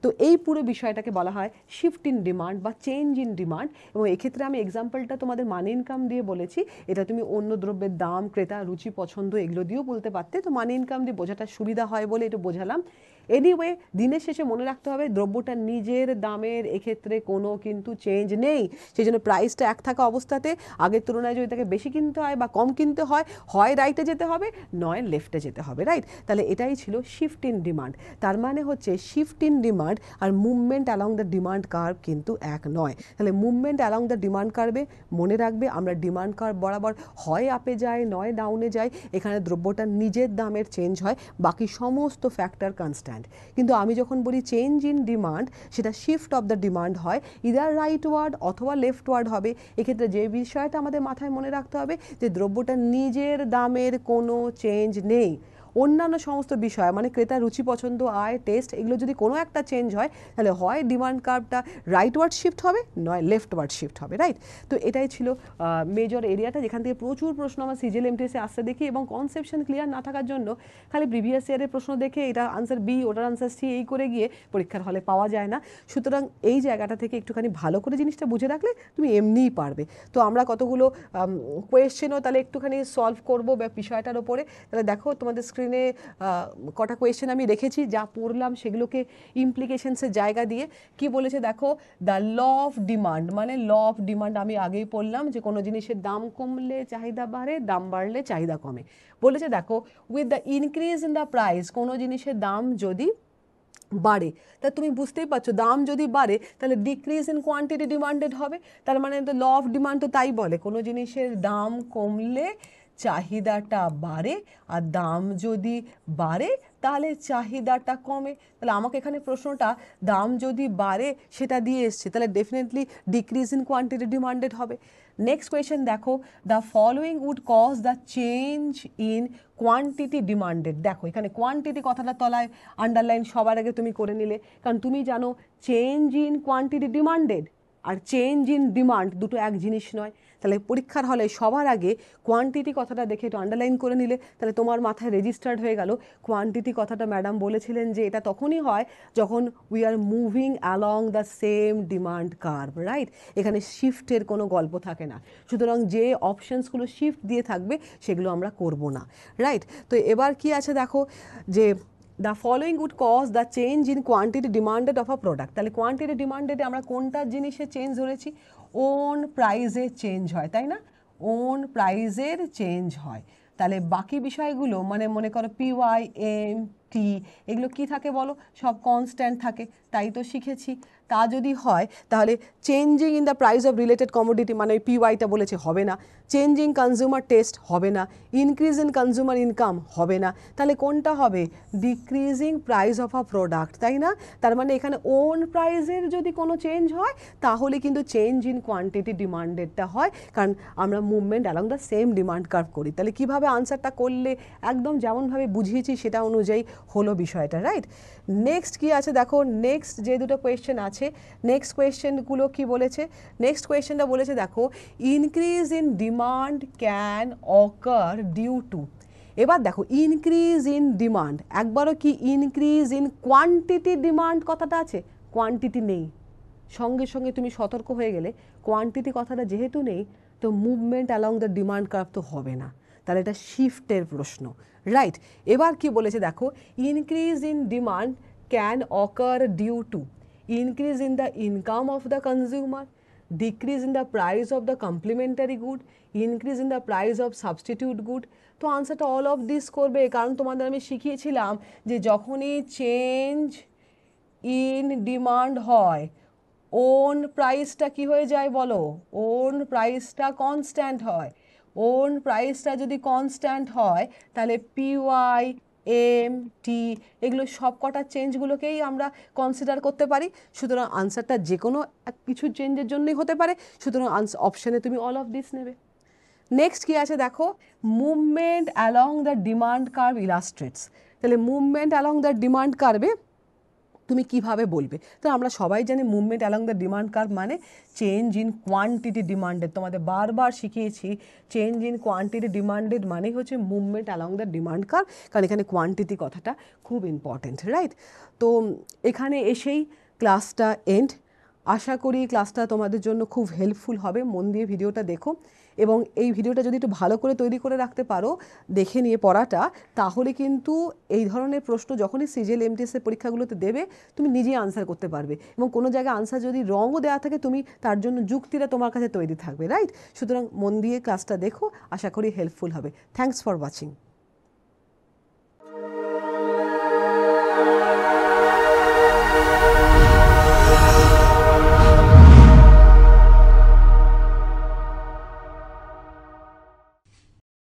তো এই পুরো বিষয়টাকে বলা হয় শিফট ইন ডিমান্ড বা চেঞ্জ ইন ডিমান্ড। এবং এক্ষেত্রে আমি এক্সাম্পলটা তোমাদের মানি ইনকাম দিয়ে বলেছি, এটা তুমি অন্য দ্রব্যের দাম, ক্রেতা রুচি পছন্দ এগুলো দিয়েও বলতে পারতে, তো মানি ইনকাম দিয়ে বোঝাটা সুবিধা হয় বলে এটা বোঝালাম। এনিওয়ে দিনের শেষে মনে রাখতে হবে দ্রব্যটার নিজের দামের এক্ষেত্রে কোনো কিন্তু চেঞ্জ নেই, সেই জন্য প্রাইসটা এক থাকা অবস্থাতে আগের তুলনায় যদি তাকে বেশি কিনতে হয় বা কম কিনতে হয়, হয় রাইটে যেতে হবে নয় লেফটে যেতে হবে, রাইট। তাহলে এটাই ছিল শিফট ইন ডিমান্ড। তার মানে হচ্ছে শিফট ইন ডিমান্ড আর movement along the demand curve কিন্তু এক নয়। তাহলে মুভমেন্ট অ্যালং দ্য ডিমান্ড কার্ভে মনে রাখবে আমরা ডিমান্ড কার্ভ বরাবর হয় আপে যায় নয় ডাউনে যায়, এখানে দ্রব্যটার নিজের দামের চেঞ্জ হয়, বাকি সমস্ত ফ্যাক্টর কনস্ট্যান্ট। কিন্তু আমি যখন বলি চেঞ্জ ইন ডিমান্ড সেটা শিফট অফ দ্য ডিমান্ড হয়, ইদার রাইট ওয়ার্ড অথবা লেফট ওয়ার্ড হবে। এক্ষেত্রে যে বিষয়টা আমাদের মাথায় মনে রাখতে হবে যে দ্রব্যটার নিজের দামের কোনো চেঞ্জ নেই, অন্যান্য সমস্ত বিষয় মানে ক্রেতার রুচি পছন্দ আয় টেস্ট এগুলো যদি কোনো একটা চেঞ্জ হয় তাহলে হয় ডিমান্ড কার্ভটা রাইটওয়ার্ড শিফট হবে নয় লেফটওয়ার্ড শিফট হবে, রাইট? তো এটাই ছিল মেজর এরিয়াটা যেখান থেকে প্রচুর প্রশ্ন আমার সিজিএল এমটিএসে আসতে দেখি, এবং কনসেপশন ক্লিয়ার না থাকার জন্য খালি প্রিভিয়াস ইয়ারের প্রশ্ন দেখে এটা আনসার বি ওটার আনসার সি এই করে গিয়ে পরীক্ষার হলে পাওয়া যায় না। সুতরাং এই জায়গাটা থেকে একটুখানি ভালো করে জিনিসটা বুঝে রাখলে তুমি এমনিই পারবে। তো আমরা কতগুলো কোয়েশ্চেনও তাহলে একটুখানি সলভ করবো বিষয়টার ওপরে। তাহলে দেখো তোমাদের স্ক্রিনে কটা কোয়েশ্চেন আমি রেখেছি, যা পড়লাম সেগুলোকে ইমপ্লিকেশনসের জায়গা দিয়ে কি বলেছে দেখো। দ্য ল অফ ডিমান্ড মানে ল অফ ডিমান্ড আমি আগেই বললাম যে কোনো জিনিসের দাম কমলে চাহিদা বাড়ে, দাম বাড়লে চাহিদা কমে। বলেছে দেখো with the increase in the price, কোনো জিনিসের দাম যদি বাড়ে তা তুমি বুঝতেই পারছো দাম যদি বাড়ে তাহলে ডিক্রিজ ইন কোয়ান্টিটি ডিমান্ডেড হবে। তার মানে তো ল অফ ডিমান্ড তো তাই বলে, কোনো জিনিসের দাম কমলে চাহিদাটা বাড়ে, আর দাম যদি বাড়ে তাহলে চাহিদাটা কমে। তাহলে আমাকে এখানে প্রশ্নটা দাম যদি বাড়ে সেটা দিয়ে এসছে, তাহলে definitely decrease in quantity demanded হবে। নেক্সট কোয়েশ্চেন দেখো, the following would cause the change in quantity demanded. দেখো এখানে কোয়ান্টিটি কথাটা তলায় আন্ডারলাইন সবার আগে তুমি করে নিলে, কারণ তুমি জানো চেঞ্জ ইন কোয়ান্টিটি ডিমান্ডেড আর চেঞ্জ ইন ডিমান্ড দুটো এক জিনিস নয়। তাহলে পরীক্ষার হলে সবার আগে কোয়ান্টিটি কথাটা দেখে একটু আন্ডারলাইন করে নিলে তাহলে তোমার মাথায় রেজিস্টার্ড হয়ে গেল কোয়ান্টিটি কথাটা। ম্যাডাম বলেছিলেন যে এটা তখনই হয় যখন we are moving along the same demand curve, right? এখানে শিফটের কোনো গল্প থাকে না, সুতরাং যে অপশানসগুলো শিফট দিয়ে থাকবে সেগুলো আমরা করব না, রাইট? তো এবার কি আছে দেখো যে the following would cause the change in quantity demanded of a product. তাহলে কোয়ান্টিটি ডিমান্ডেডে আমরা কোনটা জিনিসের চেঞ্জ ধরেছি? ওন প্রাইজের চেঞ্জ হয়, তাই না? ওন প্রাইজের চেঞ্জ হয়। তাহলে বাকি বিষয়গুলো মানে মনে করো পিওয়াই এম টি এগুলো কি থাকে বলো? সব কনস্ট্যান্ট থাকে, তাই তো শিখেছি। তা যদি হয় তাহলে changing in the price of related commodity মানে পিওয়াইটা বলেছে হবে না, চেঞ্জিং কনজিউমার টেস্ট হবে না, ইনক্রিজ ইন কনজিউমার ইনকাম হবে না, তাহলে কোনটা হবে? Decreasing price of a product, তাই না? তার মানে এখানে ওন প্রাইসের যদি কোনো চেঞ্জ হয় তাহলে কিন্তু চেঞ্জ ইন কোয়ান্টিটি ডিমান্ডেডটা হয়, কারণ আমরা movement along the same demand curve করি। তাহলে কীভাবে আনসারটা করলে একদম যেমনভাবে বুঝিয়েছি সেটা অনুযায়ী হলো বিষয়টা, রাইট? নেক্সট কি আছে দেখো, নেক্সট যে দুটো কোয়েশ্চেন আছে নেক্সট কোয়েশ্চেনগুলো কি বলেছে? নেক্সট কোয়েশ্চেনটা বলেছে দেখো increase in demand can occur due to. এবার দেখো ইনক্রিজ ইন ডিমান্ড, একবারও কি ইনক্রিজ ইন কোয়ান্টিটি ডিমান্ড কথাটা আছে? কোয়ান্টিটি নেই, সঙ্গে সঙ্গে তুমি সতর্ক হয়ে গেলে কোয়ান্টিটি কথাটা যেহেতু নেই তো movement along the demand curve তো হবে না, তাহলে এটা শিফটের প্রশ্ন, রাইট? এবার কি বলেছে দেখো increase in demand can occur due to increase in the income of the consumer, decrease in the price of the complementary good, increase in the price of substitute good. তো আনসারটা অল অফ দিস করবে, কারণ তোমাদের আমি শিখিয়েছিলাম যে যখনই change in demand হয় on প্রাইসটা কি হয়ে যায় বলো? ওন প্রাইসটা কনস্ট্যান্ট হয়। ওন প্রাইসটা যদি কনস্ট্যান্ট হয় তাহলে পিওয়াই এম টি এগুলো সব কটা চেঞ্জগুলোকেই আমরা কনসিডার করতে পারি। সুতরাং আনসারটা যে কোনো কিছু চেঞ্জের জন্যই হতে পারে, সুতরাং অপশানে তুমি অল অফ দিস নেবে। নেক্সট কি আছে দেখো movement along the demand curve illustrates. তাহলে মুভমেন্ট অ্যালং দ্য ডিমান্ড কার্ভে তুমি কিভাবে বলবে? তো আমরা সবাই জানি movement along the demand curve মানে চেঞ্জ ইন কোয়ান্টিটি ডিমান্ডেড। তোমাদের বারবার শিখিয়েছি চেঞ্জ ইন কোয়ান্টিটি ডিমান্ডেড মানেই হচ্ছে movement along the demand curve, কারণ এখানে কোয়ান্টিটি কথাটা খুব ইম্পর্টেন্ট, রাইট? তো এখানে এসেই ক্লাসটা এন্ড। আশা করি ক্লাসটা তোমাদের জন্য খুব হেল্পফুল হবে, মন দিয়ে ভিডিওটা দেখো এবং এই ভিডিওটা যদি একটু ভালো করে তৈরি করে রাখতে পারো দেখে নিয়ে পড়াটা, তাহলে কিন্তু এই ধরনের প্রশ্ন যখনই সিজিএল এমটিএসের পরীক্ষাগুলোতে দেবে তুমি নিজেই আনসার করতে পারবে, এবং কোনো জায়গায় আনসার যদি রঙও দেওয়া থাকে তুমি তার জন্য যুক্তিটা তোমার কাছে তৈরি থাকবে, রাইট? সুতরাং মন দিয়ে ক্লাসটা দেখো, আশা করি হেল্পফুল হবে। Thanks for watching.